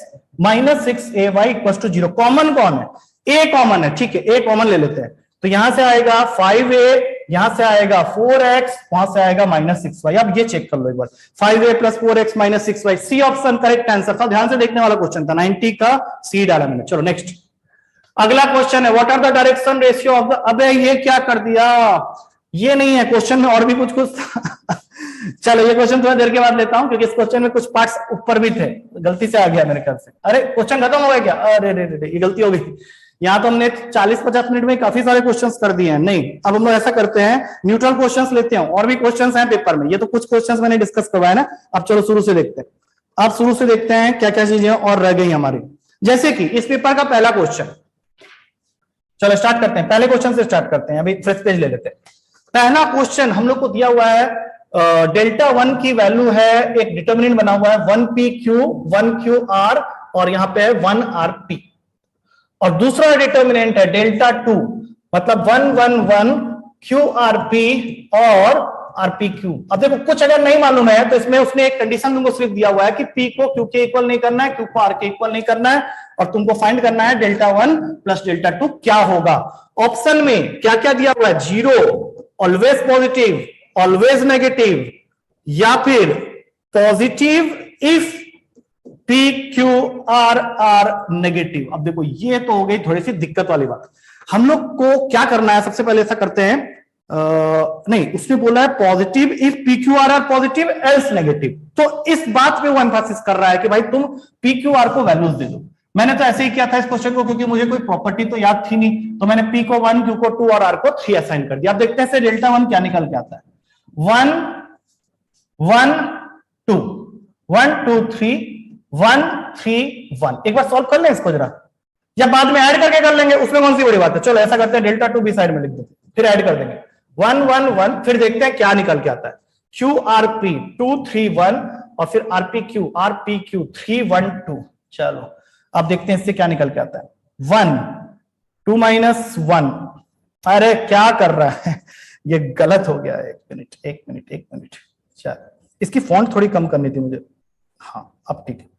minus 6ay equals to 0। Common कौन है? a कॉमन है, ठीक है, a कॉमन ले लेते हैं। तो यहां से आएगा 5a, यहां से आएगा 4x, वहां से आएगा माइनस 6y। अब ये चेक कर लो एक बार, 5a plus 4x minus 6y, C option correct answer था। ध्यान से देखने वाला क्वेश्चन था, 90 का सी डाला मैंने। चलो नेक्स्ट, अगला क्वेश्चन है what are the direction ratio of the, अबे ये क्या कर दिया, ये नहीं है क्वेश्चन में, और भी कुछ कुछ था। चलो ये क्वेश्चन थोड़ा देर के बाद लेता हूं, क्योंकि इस क्वेश्चन में कुछ पार्ट्स ऊपर भी थे, गलती से आ गया मेरे ख्याल से। अरे क्वेश्चन खत्म हो गया क्या? अरे रे ये गलती हो गई। यहाँ तो हमने 40-50 मिनट में काफी सारे क्वेश्चंस कर दिए हैं। नहीं, अब हम लोग ऐसा करते हैं, न्यूट्रल क्वेश्चंस लेते हैं, और भी क्वेश्चंस हैं पेपर में। ये तो कुछ क्वेश्चंस मैंने डिस्कस करवाया ना, अब चलो शुरू से देखते हैं। आप शुरू से देखते हैं क्या क्या चीजें और रह गई हमारी। जैसे कि इस पेपर का पहला क्वेश्चन, चलो स्टार्ट करते हैं, पहले क्वेश्चन से स्टार्ट करते हैं। अभी फ्रेश पेज ले लेते हैं। पहला क्वेश्चन हम लोग को दिया हुआ है, डेल्टा 1 की वैल्यू है, एक डिटर्मिनेंट बना हुआ है 1pq 1qr और यहाँ पे है 1rp, और दूसरा डिटर्मिनेंट है डेल्टा 2 मतलब 111 qrp और rpq। अब देखो कुछ अगर नहीं मालूम है तो इसमें उसने एक कंडीशन तुमको सिर्फ दिया हुआ है कि p को q के इक्वल नहीं करना है, q को r के इक्वल नहीं करना है, और तुमको फाइंड करना है डेल्टा 1 प्लस डेल्टा 2 क्या होगा। ऑप्शन में क्या क्या दिया हुआ है? 0, ऑलवेज पॉजिटिव, ऑलवेज नेगेटिव, या फिर positive if p q are are negative. अब देखो ये तो हो गई थोड़ी सी दिक्कत वाली बात। हम लोग को क्या करना है, सबसे पहले ऐसा करते हैं, नहीं उसने बोला है positive if p q are are positive else negative, तो इस बात पे वो एम्फासिस कर रहा है कि भाई तुम पी क्यू आर को वैल्यूज दे दो। मैंने तो ऐसे ही किया था इस क्वेश्चन को, क्योंकि मुझे कोई प्रॉपर्टी तो याद थी नहीं, तो मैंने पी को 1, क्यू को 2 और आर को 3 असाइन कर दिया। अब देखते हैं डेल्टा 1 क्या निकल के आता है। 1 1 2 1 2 3 1 3 1। एक बार सॉल्व कर लें इसको जरा, या बाद में ऐड करके कर लेंगे, उसमें कौन सी बड़ी बात है। चलो ऐसा करते हैं, डेल्टा 2 भी साइड में लिख देते, फिर ऐड कर देंगे 1 1 1, फिर देखते हैं क्या निकल के आता है। क्यू आर पी 2 3 1 और फिर आरपी क्यू 3 1 2। चलो अब देखते हैं इससे क्या निकल के आता है। 1 2 माइनस 1, अरे क्या कर रहा है, ये गलत हो गया। एक मिनट, चलो इसकी फॉन्ट थोड़ी कम करनी थी मुझे। हाँ अब ठीक है।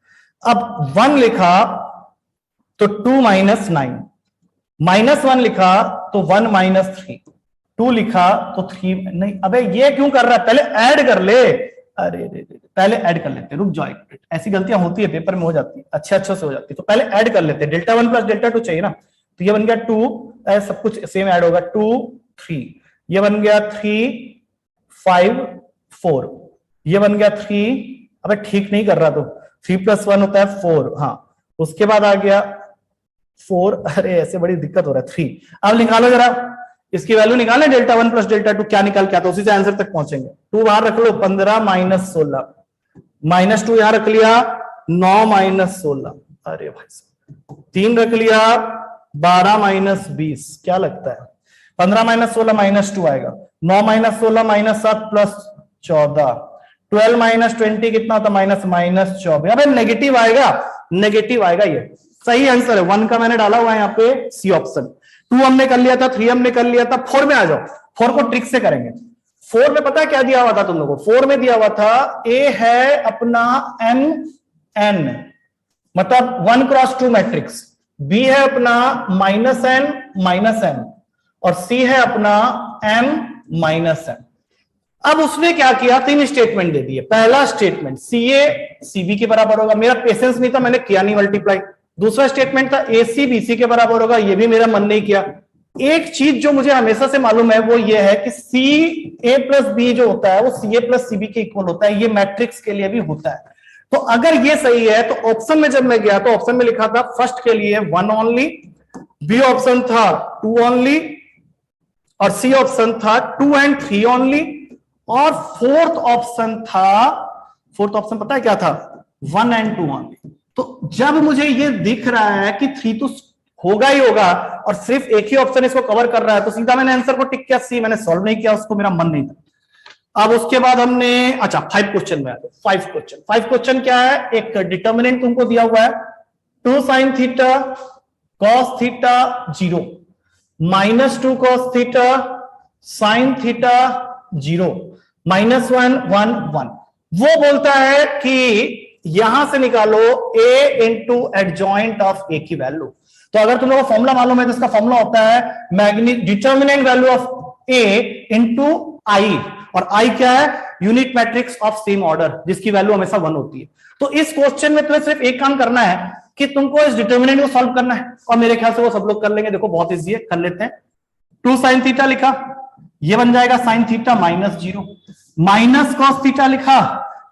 अब 1 लिखा तो 2 माइनस 9, माइनस 1 लिखा तो 1 माइनस 3, 2 लिखा तो 3 नहीं। अबे ये क्यों कर रहा है, पहले ऐड कर ले। अरे पहले ऐड कर लेते, रुक जाओ एक मिनट, ऐसी गलतियां होती है पेपर में, हो जाती है, अच्छे से हो जाती है। तो पहले ऐड कर लेते, डेल्टा 1 प्लस डेल्टा 2 चाहिए ना, तो ये बन गया 2, सब कुछ सेम ऐड होगा, 2 3, ये बन गया 3 5 4, ये बन गया 3, अबे ठीक नहीं कर रहा, तो 3 प्लस 1 होता है 4, हाँ उसके बाद आ गया 4, अरे ऐसे बड़ी दिक्कत हो रहा है 3। अब निकालो जरा इसकी वैल्यू निकाले, डेल्टा 1 प्लस डेल्टा 2 क्या निकल के आता है, उसी से आंसर तक पहुंचेंगे। 2 बाहर रख लो, 15 माइनस 16, माइनस 2 यहां रख लिया 9 माइनस 16, अरे भाई 3 रख लिया 12 माइनस 20, क्या लगता है 15 माइनस 16 माइनस 2 आएगा, 9 माइनस 16 माइनस 7 प्लस 14, 12 माइनस 20 कितना होता, माइनस 24। अबे नेगेटिव आएगा, नेगेटिव आएगा, ये सही आंसर है। 1 का मैंने डाला हुआ है यहाँ पे सी ऑप्शन। 2 हमने कर लिया था, 3 हमने कर लिया था, 4 में आ जाओ, 4 को ट्रिक से करेंगे। 4 में पता है क्या दिया हुआ था तुम लोगों को, 4 में दिया हुआ था ए है अपना n मतलब 1 क्रॉस 2 मैट्रिक्स, बी है अपना -n और सी है अपना m-n। अब उसने क्या किया, 3 स्टेटमेंट दे दिए। पहला स्टेटमेंट सी ए सी बी के बराबर होगा, मेरा पेशेंस नहीं था, मैंने किया नहीं मल्टीप्लाई। दूसरा स्टेटमेंट था ए सी बी सी के बराबर होगा, ये भी मेरा मन नहीं किया। एक चीज जो मुझे हमेशा से मालूम है वो ये है कि सी ए प्लस बी जो होता है वो सी ए प्लस सी बी के इक्वल होता है, ये मैट्रिक्स के लिए भी होता है। तो अगर ये सही है तो ऑप्शन में जब मैं गया तो ऑप्शन में लिखा था फर्स्ट के लिए 1 ओनली, बी ऑप्शन था 2 ओनली, और सी ऑप्शन था 2 and 3 ओनली, और फोर्थ ऑप्शन पता है क्या था, 1 and 2 ओनली। तो जब मुझे ये दिख रहा है कि 3 तो होगा ही होगा, और सिर्फ एक ही ऑप्शन इसको कवर कर रहा है, तो सीधा मैंने आंसर को टिक किया सी, मैंने सॉल्व नहीं किया उसको, मेरा मन नहीं था। अब उसके बाद हमने, अच्छा 5 क्वेश्चन में आते, 5 क्वेश्चन क्या है, एक डिटर्मिनेंट तुमको दिया हुआ है 2 sin theta cos theta 0 -2 cos theta sin theta 0 -1 1 1। वो बोलता है कि यहां से निकालो a into adjoint of a की वैल्यू। तो अगर तुम लोगों को फॉर्मूला मालूम है तो इसका फॉर्मूला होता है determinant value of a into I, और आई क्या है, unit matrix of same order जिसकी वैल्यू हमेशा 1 होती है। तो इस क्वेश्चन में तुम्हें सिर्फ एक काम करना है कि तुमको इस डिटर्मिनेंट को सॉल्व करना है, और मेरे ख्याल से वो सब लोग कर लेंगे। देखो बहुत इजी है, कर लेते हैं। 2 sin थीटा लिखा, ये बन जाएगा sin theta -0, minus cos theta लिखा,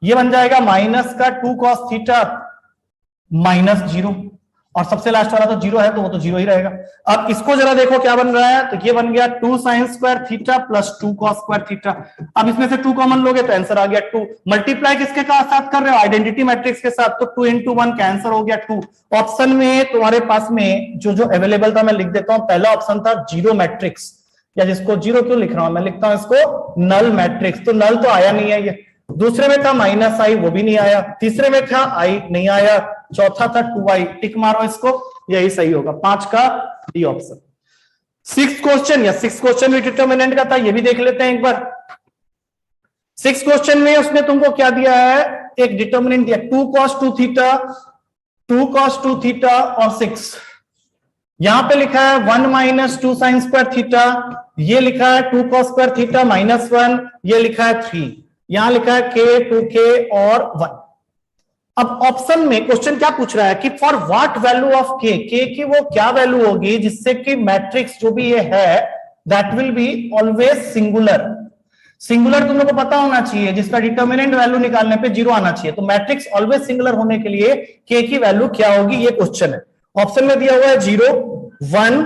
ये बन जाएगा माइनस का 2 cos थीटा -0, और सबसे लास्ट वाला तो 0 है तो वो तो 0 ही रहेगा। अब इसको जरा देखो क्या बन रहा है, तो ये बन गया 2 sin square theta plus 2 cos square theta. अब इसमें से 2 कॉमन लोगे तो आंसर आ गया 2। मल्टीप्लाई किसके साथ कर रहे हो, आइडेंटिटी मैट्रिक्स के साथ, तो 2 into 1 का आंसर हो गया 2। ऑप्शन में तुम्हारे पास में जो जो अवेलेबल था मैं लिख देता हूं। पहला ऑप्शन था 0 मैट्रिक्स, या जिसको 0 क्यों लिख रहा हूं, मैं लिखता हूं इसको नल मैट्रिक्स, तो नल तो आया नहीं है ये। दूसरे में था -i, वो भी नहीं आया। तीसरे में था i, नहीं आया। चौथा था 2i, टिक मारो इसको, यही सही होगा 5 का डी ऑप्शन। 6 क्वेश्चन, या 6 क्वेश्चन भी डिटर्मिनेंट का था, ये भी देख लेते हैं एक बार। 6 क्वेश्चन में उसने तुमको क्या दिया है, एक डिटर्मिनेंट दिया 2 cos 2 थीटा, 2 cos 2 थीटा और 6। यहां पे लिखा है 1 - 2 sin स्क्वायर थीटा, ये लिखा है 2 cos स्क्वायर थीटा -1, ये लिखा है 3, यहां लिखा है k 2k और 1। अब ऑप्शन में क्वेश्चन क्या पूछ रहा है कि for what value of k, k की वो क्या वैल्यू होगी जिससे कि मैट्रिक्स जो भी ये है that will be always singular. Singular तुम लोग को पता होना चाहिए, जिसका डिटर्मिनेंट वैल्यू निकालने पे 0 आना चाहिए। तो मैट्रिक्स ऑलवेज सिंगुलर होने के लिए k की वैल्यू क्या होगी, ये क्वेश्चन है। ऑप्शन में दिया हुआ है 0 1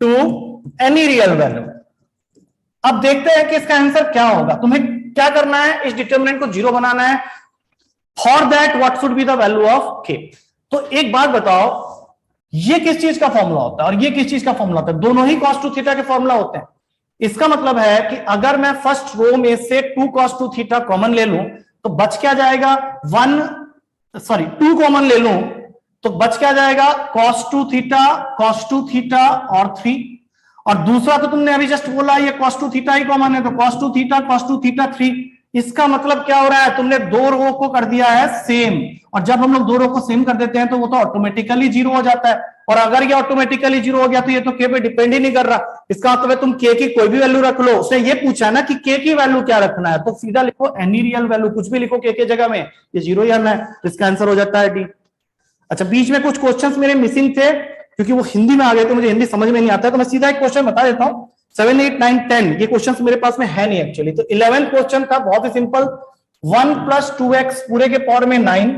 2 एनी रियल वैल्यू। अब देखते हैं कि इसका आंसर क्या होगा। तुम्हें क्या करना है, इस डिटर्मिनेंट को 0 बनाना है। For that what should be the value of k। तो एक बात बताओ, ये किस चीज का फॉर्मूला होता है और ये किस चीज का फॉर्मूला होता है, दोनों ही cos 2 थीटा के फॉर्मूला होते हैं। इसका मतलब है कि अगर मैं फर्स्ट रो में से 2 cos 2 थीटा कॉमन ले लूं तो बच क्या जाएगा, 2 कॉमन ले लूं तो बच क्या जाएगा, cos 2 थीटा और 3। और दूसरा तो तुमने अभी जस्ट बोला ये cos 2 थीटा ही कॉमन है, तो cos 2 थीटा 3। इसका मतलब क्या हो रहा है, तुमने दो रो को कर दिया है सेम, और जब हम लोग दो रो को सेम कर देते हैं तो वो तो ऑटोमेटिकली 0 हो जाता है। और अगर ये ऑटोमेटिकली 0 हो गया तो ये तो k पे डिपेंड ही नहीं कर रहा। इसका मतलब है तुम k की कोई भी वैल्यू रख लो। उसने ये पूछा है ना कि k की वैल्यू क्या रखना है, तो सीधा लिखो एनी रियल वैल्यू, कुछ भी लिखो k के जगह में, ये 0 ही आना है, तो इसका आंसर हो जाता है डी। अच्छा, बीच में कुछ क्वेश्चंस मेरे मिसिंग थे क्योंकि वो हिंदी में आ गए थे, मुझे हिंदी समझ में नहीं आता है, तो मैं सीधा एक क्वेश्चन बता देता हूं। 7 8 9 10 ये क्वेश्चंस मेरे पास में है नहीं एक्चुअली। तो 11 क्वेश्चन था बहुत ही सिंपल, 1 + 2x पूरे के पावर में 9,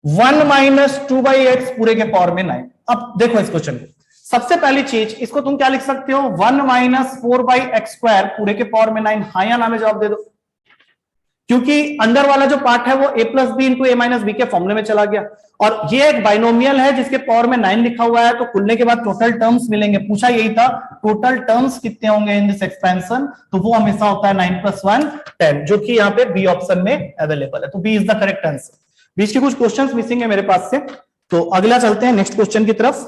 1 - 2/x पूरे के पावर में 9। अब देखो इस क्वेश्चन को, सबसे पहली चीज इसको तुम क्या लिख सकते हो, 1 - 4/x² पूरे के पावर में 9। हाँ या ना में जवाब दे दो, क्योंकि अंदर वाला जो पार्ट है वो a + b × a - b के फॉर्मूले में चला गया, और ये एक बाइनोमियल है जिसके पावर में 9 लिखा हुआ है, तो खुलने के बाद टोटल टर्म्स मिलेंगे। पूछा यही था टोटल टर्म्स कितने होंगे इन दिस एक्सपेंशन, तो वो हमेशा होता है 9 + 1 10, जो कि यहाँ पे बी ऑप्शन में अवेलेबल है। तो B is the correct answer. बीच के कुछ क्वेश्चंस मिसिंग है मेरे पास से, तो अगला चलते हैं नेक्स्ट क्वेश्चन की तरफ।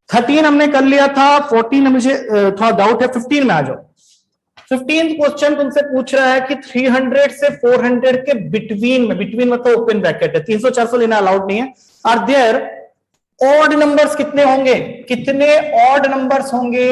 13 हमने कर लिया था, 14 मुझे थोड़ा डाउट है, 15 में आ जाओ। 15th क्वेश्चन तुमसे पूछ रहा है कि 300 से 400 के बिटवीन में, बिटवीन मतलब ओपन ब्रैकेट है, 300 400 लेना अलाउड नहीं है, आर देयर ऑड नंबर्स कितने होंगे, कितने ऑड नंबर्स होंगे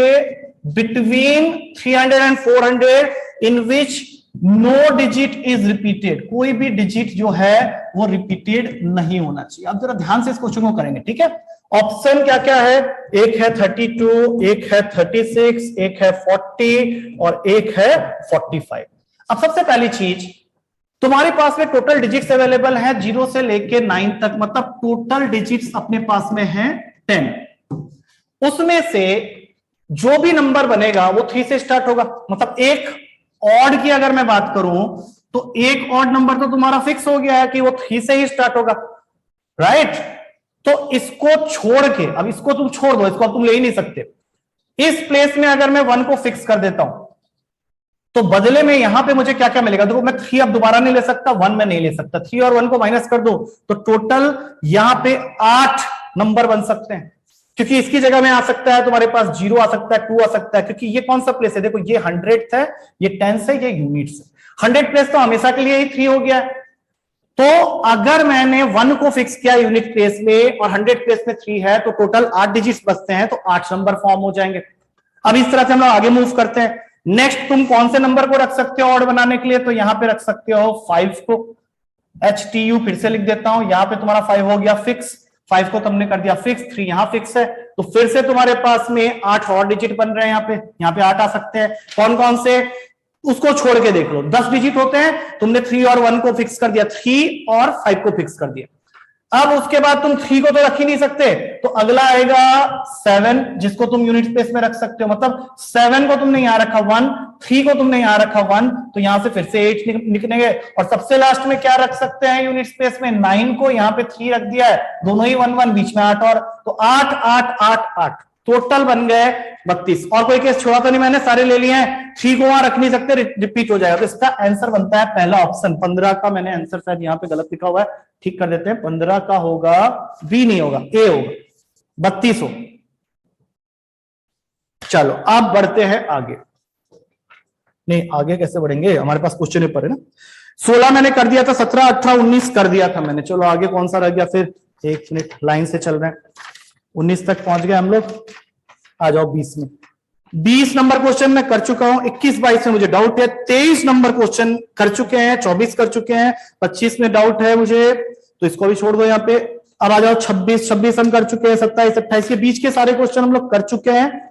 between 300 and 400 in which no digit is repeated, कोई भी डिजिट जो है वो रिपीटेड नहीं होना चाहिए। अब जरा ध्यान से इस क्वेश्चन को करेंगे, ठीक है। ऑप्शन क्या क्या है, एक है 32, एक है 36, एक है 40 और एक है 45। अब सबसे पहली चीज, तुम्हारे पास में टोटल डिजिट्स अवेलेबल है 0 से लेके 9 तक, मतलब टोटल डिजिट्स अपने पास में है 10। उसमें से जो भी नंबर बनेगा वो 3 से स्टार्ट होगा। मतलब एक ऑड की अगर मैं बात करूं तो एक ऑड नंबर तो तुम्हारा फिक्स हो गया है कि वो 3 से ही स्टार्ट होगा, राइट। तो इसको छोड़ के, अब इसको तुम छोड़ दो, इसको तुम ले ही नहीं सकते। इस प्लेस में अगर मैं 1 को फिक्स कर देता हूं तो बदले में यहां पे मुझे क्या क्या मिलेगा? देखो मैं 3 अब दोबारा नहीं ले सकता, 1 में नहीं ले सकता। 3 और 1 को माइनस कर दो तो टोटल यहां पे 8 नंबर बन सकते हैं, क्योंकि इसकी जगह में आ सकता है तुम्हारे पास 0 आ सकता है, 2 आ सकता है, क्योंकि ये कौन सा प्लेस है? देखो ये 100th है, ये 10th है, ये यूनिट्स है। 100 प्लेस तो हमेशा के लिए ही 3 हो गया है। तो अगर मैंने 1 को फिक्स किया यूनिट प्लेस में और 100 प्लेस में 3 है तो टोटल 8 डिजिट्स बचते हैं, तो 8 नंबर फॉर्म हो जाएंगे। अब इस तरह से हम लोग आगे मूव करते हैं। नेक्स्ट तुम कौन से नंबर को रख सकते हो ऑड बनाने के लिए? तो यहां पे रख सकते हो 5 को। HTU फिर से लिख देता हूं, यहां पे तुम्हारा 5 हो गया फिक्स, 5 को तुमने कर दिया फिक्स, 3 यहां फिक्स है, तो फिर से तुम्हारे पास में 8 और डिजिट बन रहे हैं। यहां पे 8 आ सकते हैं। कौन कौन से? उसको छोड़ के देख लो, 10 डिजिट होते हैं। तुमने 3 और 1 को फिक्स कर दिया, 3 और 5 को फिक्स कर दिया। अब उसके बाद तुम 3 को तो रख ही नहीं सकते, तो अगला आएगा 7, जिसको तुम यूनिट प्लेस में रख सकते हो। मतलब 7 को तुमने यहां रखा 1, 3 को तुमने यहां रखा 1, तो यहां से फिर से 8 निकलेंगे। और सबसे लास्ट में क्या रख सकते हैं यूनिट स्पेस में? 9 को यहां पे 3 रख दिया है, दोनों ही 1 1, बीच में 8 और, तो 8 8 8 8 टोटल बन गए 32। और कोई केस छोड़ा तो नहीं मैंने, सारे ले लिए हैं। 3 को वहां रख नहीं सकते, रिपीट हो जाएगा। तो इसका आंसर बनता है पहला ऑप्शन। 15 का मैंने आंसर शायद यहां पे गलत लिखा हुआ है, ठीक कर देते हैं। 15 का होगा बी, नहीं होगा, ए होगा, 32 हो। चलो अब बढ़ते हैं आगे। नहीं आगे कैसे बढ़ेंगे, हमारे पास क्वेश्चन पेपर है ना। 16 मैंने कर दिया था, 17 18 19 कर दिया था मैंने। चलो आगे कौन सा रह गया फिर? एक मिनट, लाइन से चल रहे हैं। 19 तक पहुंच गए हम लोग, आ जाओ 20 में। 20 नंबर क्वेश्चन मैं कर चुका हूं, 21 22 में मुझे डाउट है, 23 नंबर क्वेश्चन कर चुके हैं, 24 कर चुके हैं, 25 में डाउट है मुझे, तो इसको भी छोड़ दो यहाँ पे। अब आ जाओ 26 हम कर चुके हैं, 27 28 के बीच के सारे क्वेश्चन हम लोग कर चुके हैं।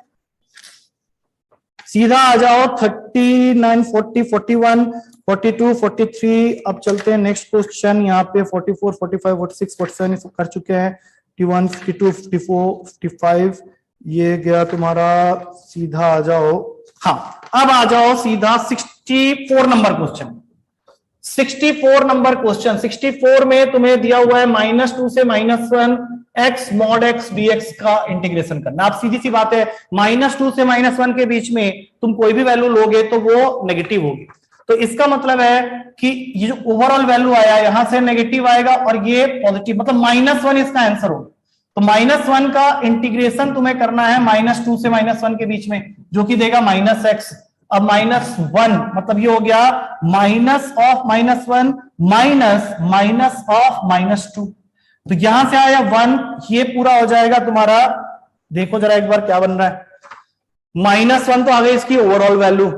सीधा आ जाओ 39 40 41 42 43। अब चलते हैं नेक्स्ट क्वेश्चन, यहाँ पे 44 45 46 47 कर चुके हैं। 51 52 54 55 ये गया तुम्हारा। सीधा आ जाओ, हाँ अब आ जाओ सीधा 64 नंबर क्वेश्चन। 64 नंबर क्वेश्चन, 64 में तुम्हें दिया हुआ है -2 से -1 x mod x dx का इंटीग्रेशन करना। आप सीधी सी बात है, -2 से -1 के बीच में तुम कोई भी वैल्यू लोगे तो वो नेगेटिव होगी। तो इसका मतलब है कि ये जो ओवरऑल वैल्यू आया यहां से नेगेटिव आएगा और ये पॉजिटिव, मतलब -1 इसका आंसर होगा। तो -1 का इंटीग्रेशन तुम्हें करना है -2 से -1 के बीच में, जो कि देगा -x। अब -1 मतलब ये हो गया माइनस ऑफ -1 माइनस ऑफ -2, तो यहां से आया 1, ये पूरा हो जाएगा तुम्हारा। देखो जरा एक बार क्या बन रहा है, -1 तो आ गई इसकी ओवरऑल वैल्यू,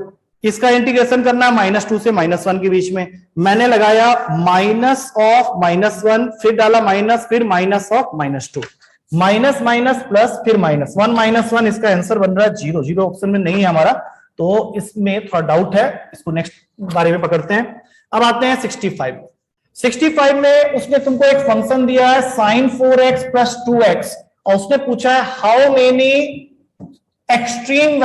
इसका इंटीग्रेशन करना है -2 से -1 के बीच में। मैंने लगाया माइनस ऑफ -1, फिर डाला माइनस, फिर minus of -2, minus minus plus, फिर -1 -1, इसका आंसर बन रहा है 0। 0 ऑप्शन में नहीं है हमारा, तो इसमें थोड़ा डाउट है, इसको नेक्स्ट बारे में पकड़ते हैं। अब आते हैं 65। 65 में उसने तुमको एक फंक्शन दिया है sin 4x + 2x और उसने पूछा है how many extreme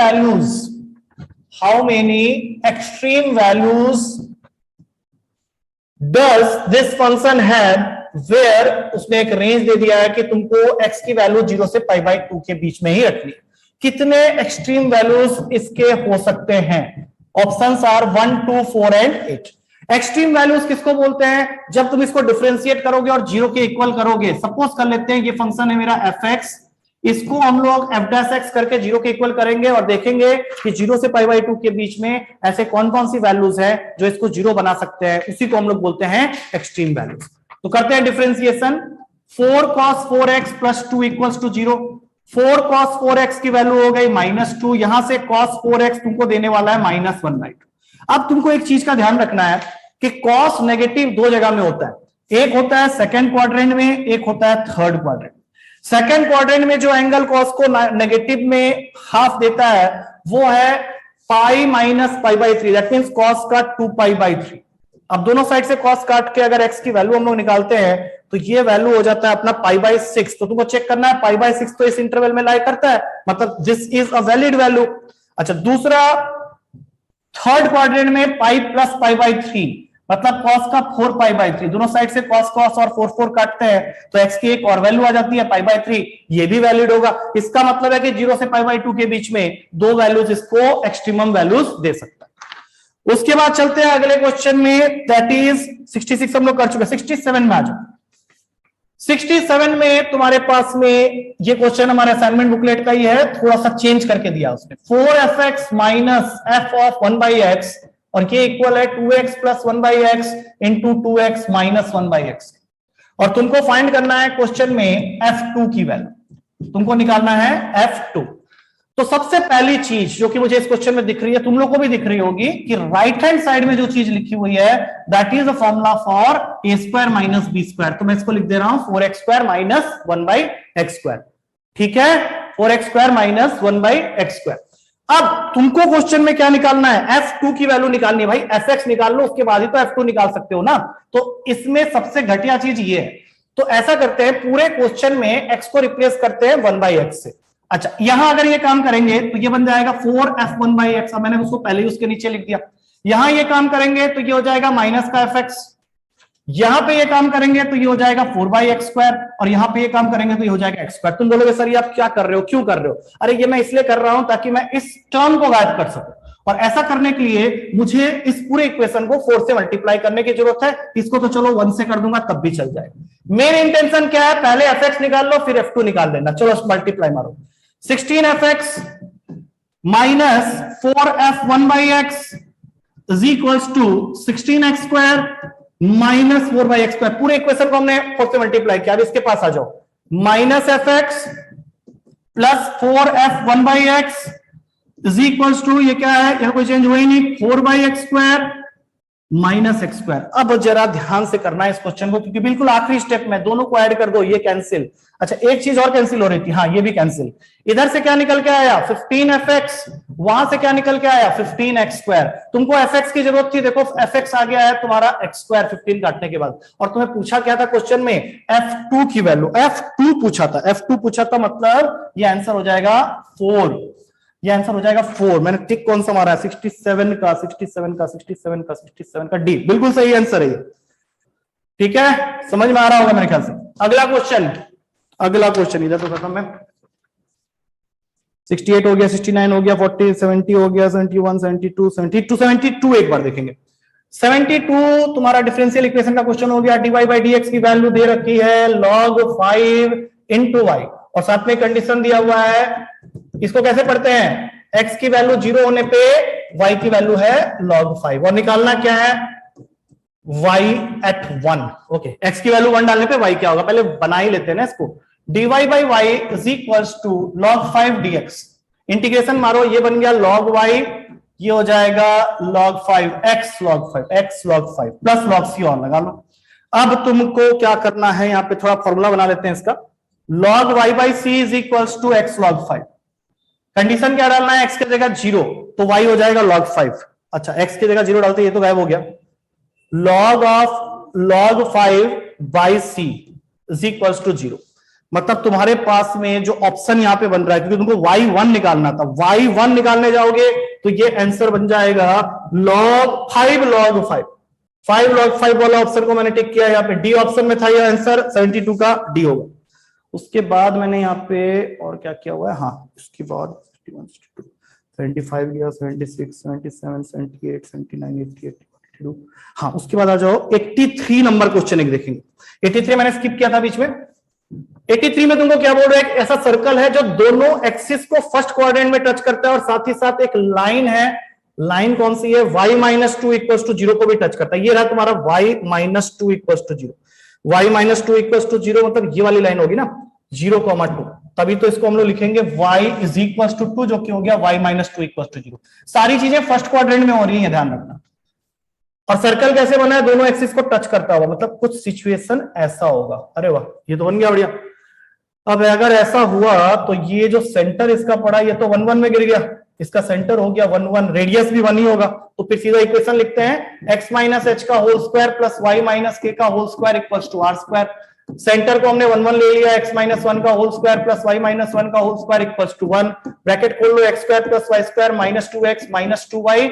values does this function have, where उसने एक रेंज दे दिया है कि तुमको x की वैल्यू 0 से π/2 के बीच में ही रखनी। कितने एक्सट्रीम वैल्यूज इसके हो सकते हैं? Options are 1 2 4 and 8। Extreme values किसको बोलते हैं? जब तुम इसको डिफरेंशिएट करोगे और 0 के इक्वल करोगे। सपोज कर लेते हैं ये फंक्शन है मेरा fx, इसको हम लोग f' करके 0 के इक्वल करेंगे और देखेंगे कि 0 से π/2 के बीच में ऐसे कौन कौन सी वैल्यूज है जो इसको 0 बना सकते हैं, उसी को हम लोग बोलते हैं एक्सट्रीम वैल्यूज। तो करते हैं differentiation. 4 cos 4x + 2 = 0। 4 cos 4x की वैल्यू हो गई -2, यहां से cos 4x तुमको देने वाला है -1/2। अब तुमको एक चीज का ध्यान रखना है कि cos नेगेटिव 2 जगह में होता है, एक होता है सेकंड क्वाड्रेंट में, एक होता है थर्ड क्वाड्रेंट। सेकंड क्वाड्रेंट में जो एंगल cos को नेगेटिव में हाफ देता है वो है पाई - π/3, दैट मींस cos का 2π/3। अब दोनों साइड से cos काट के अगर x की वैल्यू हम लोग निकालते हैं तो ये वैल्यू हो जाता है अपना π/6। तो तुमको चेक करना है π/6 तो इस इंटरवल में लाई करता है, मतलब this is a valid value. अच्छा, दूसरा थर्ड क्वाड्रेंट में पाई + π/3, मतलब cos का 4π/3, दोनों साइड से cos cos और 4 काटते हैं तो x की एक और वैल्यू आ जाती है π/3, ये भी वैलिड होगा। इसका मतलब है कि 0 से π/2 के बीच में दो वैल्यूज इसको एक्सट्रीमम वैल्यूज दे सकता है। उसके बाद चलते हैं अगले क्वेश्चन में, दैट इज 66 हम लोग कर चुके हैं, 67 में आ जाओ। 67 में तुम्हारे पास में ये क्वेश्चन हमारे असाइनमेंट बुकलेट का ही है, थोड़ा सा चेंज करके दिया उसने। 4fx minus F of 1/x और ये इक्वल है 2x plus 1/x into 2x minus 1/x, और तुमको फाइंड करना है क्वेश्चन में f2 की वैल्यू, तुमको निकालना है f2। तो सबसे पहली चीज जो कि मुझे इस क्वेश्चन में दिख रही है, तुम लोग को भी दिख रही होगी, कि राइट हैंड साइड में जो चीज लिखी हुई है that is the formula for a² minus b²। तो मैं इसको लिख दे रहा हूं 4x² माइनस 1/x²। ठीक है, 4x² माइनस 1/x²। अब तुमको क्वेश्चन में क्या निकालना है, f2 की वैल्यू निकालनी है भाई। fx निकाल लो, उसके बाद ही तो f2 निकाल सकते हो ना। तो इसमें सबसे घटिया चीज ये है, तो ऐसा करते हैं पूरे क्वेश्चन में x को रिप्लेस करते हैं 1/x से। अच्छा, यहां अगर ये काम करेंगे तो ये बन जाएगा 4f1/x, अब मैंने उसको पहले ही उसके नीचे लिख दिया। यहां ये काम करेंगे तो ये हो जाएगा माइनस का fx, यहां पे ये काम करेंगे तो ये हो जाएगा 4/x², और यहां पे ये काम करेंगे तो ये हो जाएगा x²। तुम बोलोगे सर ये आप क्या कर रहे हो, क्यों कर रहे हो? अरे ये मैं इसलिए कर रहा हूं ताकि मैं इस टर्म को गायब कर सकूं, और ऐसा करने के लिए मुझे इस पूरे इक्वेशन को 4 से मल्टीप्लाई करने की जरूरत है। इसको तो चलो 1 से कर दूंगा तब भी चल जाएगा। मेन इंटेंशन क्या है, पहले fx निकाल लो फिर f2 निकाल लेना। चलो मल्टीप्लाई मारो, 16fx minus 4f1/x is equals to 16x² minus 4/x²। पूरे इक्वेशन को हमने 4 से मल्टीप्लाई किया। अब इसके पास आ जाओ, minus fx plus 4f1/x is equals to, ये क्या है, यहां कोई चेंज हुआ ही नहीं, 4/x² माइनस x²। अब जरा ध्यान से करना है इस क्वेश्चन को, क्योंकि बिल्कुल आखिरी स्टेप में दोनों को ऐड कर दो, ये कैंसिल। अच्छा, एक चीज और कैंसिल हो रही थी, हाँ ये भी कैंसिल। इधर से क्या निकल के आया 15fx, वहां से क्या निकल के आया 15x²। तुमको fx की जरूरत थी, देखो fx आ गया है तुम्हारा x² 15 काटने के बाद। और तुम्हें पूछा क्या था क्वेश्चन में, f2 की वैल्यू, f2 पूछा था, f2 पूछा था, मतलब ये आंसर हो जाएगा 4। ये आंसर हो जाएगा 4। मैंने टिक कौन सा मारा है, 67 का 67 का 67 का 67 का डी, बिल्कुल सही आंसर है ये। ठीक है, समझ में आ रहा होगा मेरे ख्याल से। अगला क्वेश्चन, अगला क्वेश्चन इधर तो खत्म है। 68 हो गया, 69 हो गया, 40 70 हो गया, 71 72 72 एक बार देखेंगे। 72 तुम्हारा डिफरेंशियल इक्वेशन का क्वेश्चन हो गया। dy/dx की वैल्यू दे रखी है log 5 into y, और साथ में कंडीशन दिया हुआ है। इसको कैसे पढ़ते हैं, x की वैल्यू 0 होने पे y की वैल्यू है log 5, और निकालना क्या है y at 1। ओके, x की वैल्यू 1 डालने पे y क्या होगा, पहले बना ही लेते हैं ना इसको। dy/y is equals to log 5 dx, integration मारो, ये बन गया log y, ये हो जाएगा log 5 x log 5 x log 5 plus log c और लगा लो। अब तुमको क्या करना है, यहां पे थोड़ा फॉर्मूला बना लेते हैं इसका, log y/c is equals to x log 5। Condition क्या डालना है, x की जगह 0 तो y हो जाएगा log 5। अच्छा, x की जगह 0 डालते ये तो गायब हो गया, log of log 5/c is equals to 0। मतलब तुम्हारे पास में जो ऑप्शन यहां पे बन रहा है, क्योंकि तुमको y1 निकालना था, y1 निकालने जाओगे तो ये आंसर बन जाएगा log 5 log 5। 5 log 5 वाला ऑप्शन को मैंने टिक किया, यहाँ पे डी ऑप्शन में था ये आंसर, 72 का डी होगा। उसके बाद मैंने यहाँ पे और क्या किया हुआ है, हाँ उसके बाद 75 गया, 76 77 78 79 88 82, हाँ उसके बाद आ जाओ 83 नंबर क्वेश्चन एक देखेंगे। 83 मैंने स्किप किया था बीच में। 83 में तुमको क्या बोल रहा है, एक ऐसा सर्कल है जो दोनों एक्सिस को फर्स्ट क्वाड्रेंट में टच करता है, और साथ ही साथ एक लाइन है, लाइन कौन सी है, y-2 इक्वल्स टू 0 को भी टच करता है। ये रहा तुम्हारा y-2 equals to 0, y-2 equals to 0 मतलब ये वाली लाइन होगी ना 0,2, तभी तो इसको हम लोग लिखेंगे y इज इक्वल्स टू 2, जो कि हो गया y-2 इक्वल्स टू 0। सारी चीजें फर्स्ट क्वाड्रेंट में हो रही है, ध्यान रखना। और सर्कल कैसे बना है, दोनों एक्सिस को टच करता होगा, मतलब कुछ सिचुएशन ऐसा होगा। अरे वाह, ये तो बन गया बढ़िया। अब अगर ऐसा हुआ तो ये जो सेंटर इसका पड़ा, ये तो 1 1 में गिर गया, इसका सेंटर हो गया 1 1, रेडियस भी 1 ही होगा। तो फिर सीधा इक्वेशन लिखते हैं x माइनस h का whole square plus y minus k का whole square equals to r square. Centre को हमने 1 1 ले लिया, x माइनस 1 का whole square plus y minus 1 का whole square equals to 1, bracket खोल लो, x square plus y square minus 2x minus 2y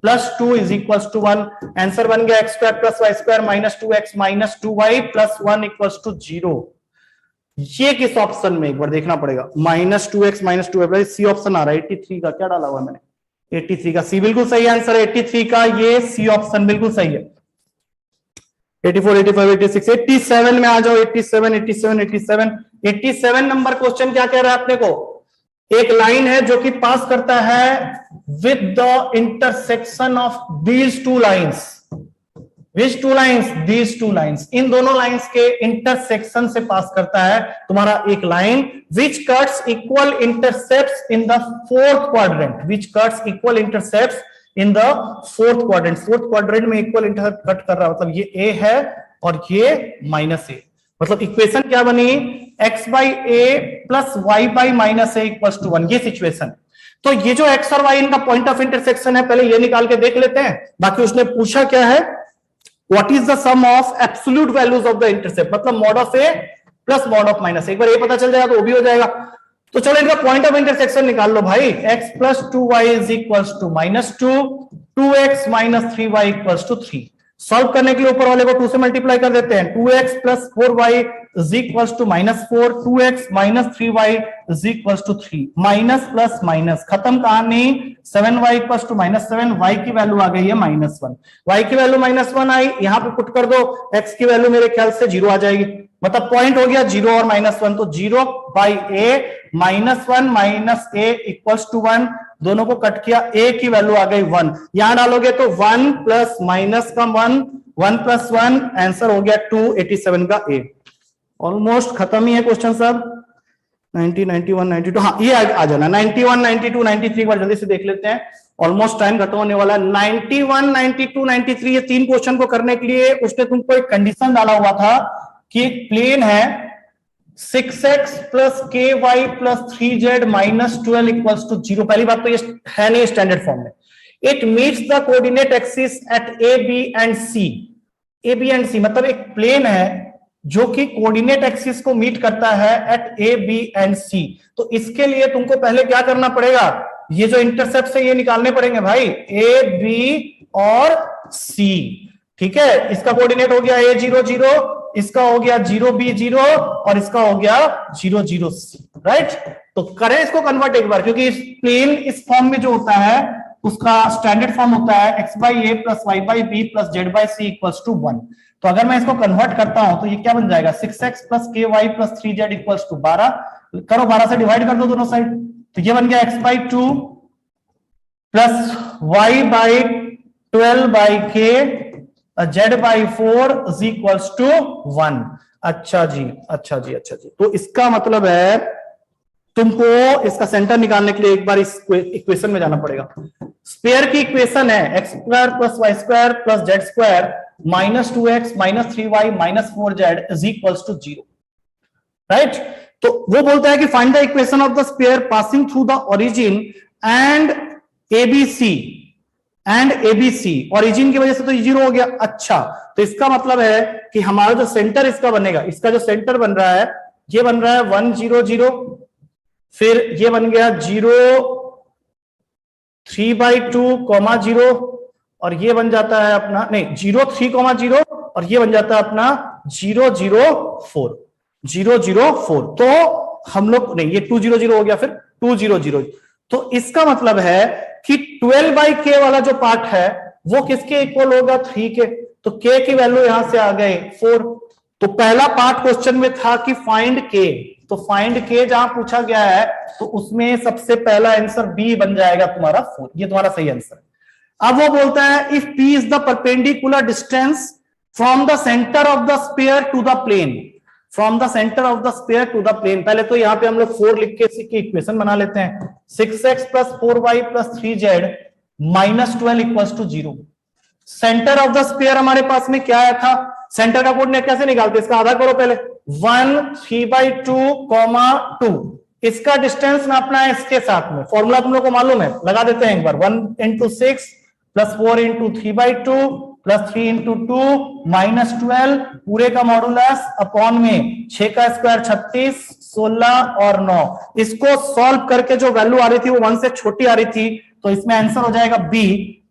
plus 2 is equals to 1। Answer बन गया x square plus y square minus 2x minus 2y plus 1 equals to 0। ये किस option में एक बार देखना पड़ेगा, minus 2x minus 2y, C option आ रहा है 83 का, क्या डाला हुआ है मैंने, 83 का, सी बिल्कुल सही आंसर है 83 का, ये सी ऑप्शन बिल्कुल सही है। 84, 85, 86, 87 में आ जाओ, 87, 87, 87, 87 नंबर क्वेश्चन क्या कह रहा है अपने को, एक लाइन है जो कि पास करता है with the intersection of these two lines, which two lines, these two lines, इन दोनों लाइंस के इंटरसेक्शन से पास करता है तुम्हारा एक line, which cuts equal intercepts in the fourth quadrant, which cuts equal intercepts in the fourth quadrant, fourth quadrant में equal intercept cut कर रहा है, मतलब ये a है और ये माइनस a, मतलब इक्वेशन क्या बनी, x by a plus y by minus a equals to 1, ये सिचुएशन। तो ये जो x और y इनका पॉइंट ऑफ इंटरसेक्शन है, पहले ये निकाल के देख लेते हैं, बाकी उसने पूछा क्या है, what is the sum of absolute values of the intercept, मतलब mod of a plus mod of minus, एक बार ये पता चल जाएगा तो वो भी हो जाएगा। तो चलो इनका पॉइंट ऑफ इंटरसेक्शन निकाल लो भाई, x plus 2y is equals to minus 2, 2x minus 3y equals to 3। Solve करने के लिए ऊपर वाले को 2 से मल्टीप्लाई कर देते हैं, 2x plus 4y is equals to minus 4, 2x minus 3y is equals to 3, minus plus minus खत्म कहानी, 7y equals to minus 7, y की वैल्यू आ गई है माइनस 1, y की वैल्यू माइनस 1 आई, यहां पे पुट कर दो, x की वैल्यू मेरे ख्याल से 0 आ जाएगी, मतलब पॉइंट हो गया 0 और माइनस 1, तो 0 by a minus 1 minus a equals to 1, दोनों को कट किया, a की वैल्यू आ गई 1, यहां डालोगे तो 1 प्लस माइनस का 1, 1 प्लस 1, आंसर हो गया 287 का a। ऑलमोस्ट खत्म ही है क्वेश्चन सब, 90, 91, 92, हाँ ये आ जाना, 91, 92, 93 बार जल्दी से देख लेते हैं, ऑलमोस्ट टाइम खत्म होने वाला है। 91, 92, 93 ये 3 क्वेश्चन को करने के लिए उसने तुमको एक कंडीशन डाला हुआ था कि एक प्लेन है 6x plus K Y plus 3z minus 12 equals to 0, पहली बात तो ये है नहीं स्टैंडर्ड फॉर्म में, it meets the coordinate axis at A B and C, A B and C मतलब एक प्लेन है जो कि कोऑर्डिनेट एक्सिस को मीट करता है एट ए बी एंड सी। तो इसके लिए तुमको पहले क्या करना पड़ेगा, ये जो इंटरसेप्ट है ये निकालने पड़ेंगे भाई, ए बी और सी, ठीक है, इसका कोऑर्डिनेट हो गया a0 0, इसका हो गया 0b0 और इसका हो गया 0 0 c, राइट। तो करें इसको कन्वर्ट एक बार, क्योंकि इस प्लेन इस फॉर्म में जो होता है उसका स्टैंडर्ड फॉर्म होता है x by a plus y by b plus z by c equals to 1। तो अगर मैं इसको कन्वर्ट करता हूं तो ये क्या बन जाएगा, 6x plus K Y plus 3z equals to 12, करो 12 से डिवाइड कर दो दोनों साइड, तो ये बन गया x by 2 plus y by 12 by के z by 4 is equals to 1। अच्छा जी, अच्छा जी, अच्छा जी, तो इसका मतलब है तुमको इसका सेंटर निकालने के लिए एक बार इस इक्वेशन में जाना पड़ेगा। स्पेयर की इक्वेशन है x square plus y square plus z square minus 2x minus 3y minus 4z is equals to 0, right. तो वो बोलता है कि find the equation of the sphere passing through the origin and ABC and ABC, origin की वजह से तो 0 हो गया। अच्छा, तो इसका मतलब है कि हमारा जो सेंटर इसका बनेगा, इसका जो सेंटर बन रहा है ये बन रहा है 1 0 0, फिर ये बन गया 0 3/2 0 और ये बन जाता है अपना नहीं 0 3 0 और ये बन जाता है अपना 0 0 4 0 0 4। तो हम लोग नहीं, ये 2 0 0 हो गया, फिर 2 0 0। तो इसका मतलब है कि 12/k वाला जो पार्ट है वो किसके इक्वल होगा, 3 के। तो k की वैल्यू यहां से आ गए 4। तो पहला पार्ट क्वेश्चन में था कि फाइंड k, तो फाइंड k जहां पूछा गया है तो उसमें सबसे पहला आंसर बी बन जाएगा तुम्हारा 4, ये तुम्हारा सही आंसर। अब वो बोलता है if p is the perpendicular distance from the centre of the sphere to the plane, from the centre of the sphere to the plane. पहले तो यहां पे हम लोग 4 लिख के इसकी इक्वेशन बना लेते हैं, 6x plus 4y plus 3z minus 12 equals to 0। Centre of the sphere हमारे पास में क्या आया था, सेंटर का कोऑर्डिनेट कैसे निकालते हैं, इसका आधा करो पहले, 1 3/2 2, इसका डिस्टेंस नापना है इसके साथ में, फॉर्मूला तुम लोग को मालूम है, लगा देते हैं एक बार, 1 × 6 प्लस 4 × 3/2 +3 इंटू 2 -12 पूरे का मॉडुलस अपॉन में 6 का स्क्वायर 36, 16 और 9। इसको सॉल्व करके जो वैल्यू आ रही थी वो 1 से छोटी आ रही थी, तो इसमें आंसर हो जाएगा बी।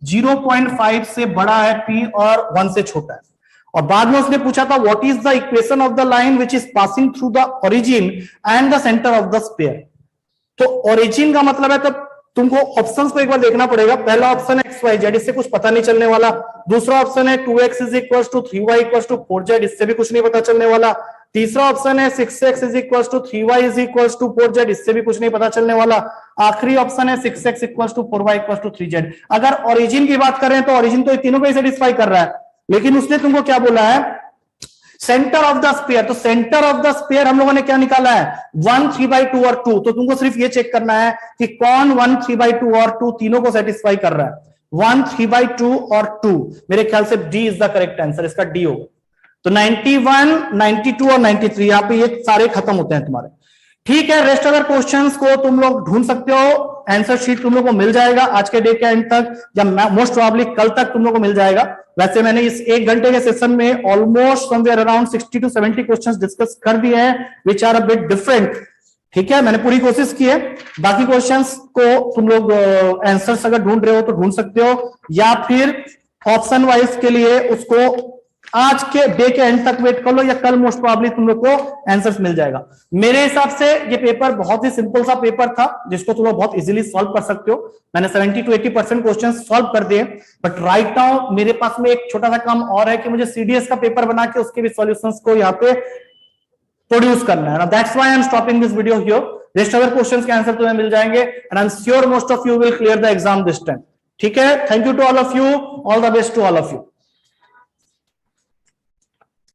0.5 से बड़ा है पी और 1 से छोटा है। और बाद में उसने पूछा था what is the equation of the line which is passing through the origin and the centre of the sphere. तो ओरिजिन का मतलब है, तो तुमको ऑप्शंस को एक बार देखना पड़ेगा। पहला ऑप्शन है एक्स वाई जेड, इससे कुछ पता नहीं चलने वाला। दूसरा ऑप्शन है 2x is equal to 3y equal to 4z, इससे भी कुछ नहीं पता चलने वाला। तीसरा ऑप्शन है 6x is equal to 3y is equal to 4z, इससे भी कुछ नहीं पता चलने वाला। आखिरी ऑप्शन है 6x equal to 4y equal to 3z। अगर ओरिजिन की बात करें तो ओरिजिन तो तीनों को ही सेटिस्फाई कर रहा है, लेकिन उसने तुमको क्या बोला है, सेंटर ऑफ द स्फीयर। तो सेंटर ऑफ द स्फीयर हम लोगों ने क्या निकाला है, 1 3/2 और 2। तो तुमको सिर्फ ये चेक करना है कि कौन 1 3/2 और 2 तीनों को सेटिस्फाई कर रहा है। 1 3/2 और 2, मेरे ख्याल से D is the correct answer, इसका डी होगा। तो 91, 92 और 93 यहां पे ये सारे खत्म होते हैं तुम्हारे। ठीक है, रेस्ट अदर क्वेश्चंस को तुम लोग ढूंढ सकते हो, आंसर शीट तुम लोग को मिल जाएगा आज के डे के एंड तक, या मोस्ट प्रोबेबली कल तक तुम लोग को मिल जाएगा। वैसे मैंने इस 1 घंटे के सेशन में almost somewhere around 60 to 70 questions discuss कर दिए हैं which are a bit different. ठीक है, मैंने पूरी कोशिश की है। बाकी क्वेश्चंस को तुम लोग आंसर्स अगर ढूंढ रहे हो तो ढूंढ सकते हो, या फिर ऑप्शन वाइज के लिए उसको आज के डे के एंड तक वेट कर लो, या कल मोस्ट प्रोबेबली तुम लोग को आंसर्स मिल जाएगा। मेरे हिसाब से ये पेपर बहुत ही सिंपल सा पेपर था जिसको तुम लोग बहुत इजीली सॉल्व कर सकते हो। मैंने 70 to 80% क्वेश्चन सॉल्व कर दिए, बट राइट नाउ मेरे पास में एक छोटा सा काम और है कि मुझे सीडीएस का पेपर बना के उसके भी सॉल्यूशंस को यहाँ पे प्रोड्यूस करना है। That's why I am stopping this video here. Rest other questions के आंसर तुम्हें मिल जाएंगे and I am sure most of you will clear the exam this time. ठीक है, thank you to all of you, all the best to all of you.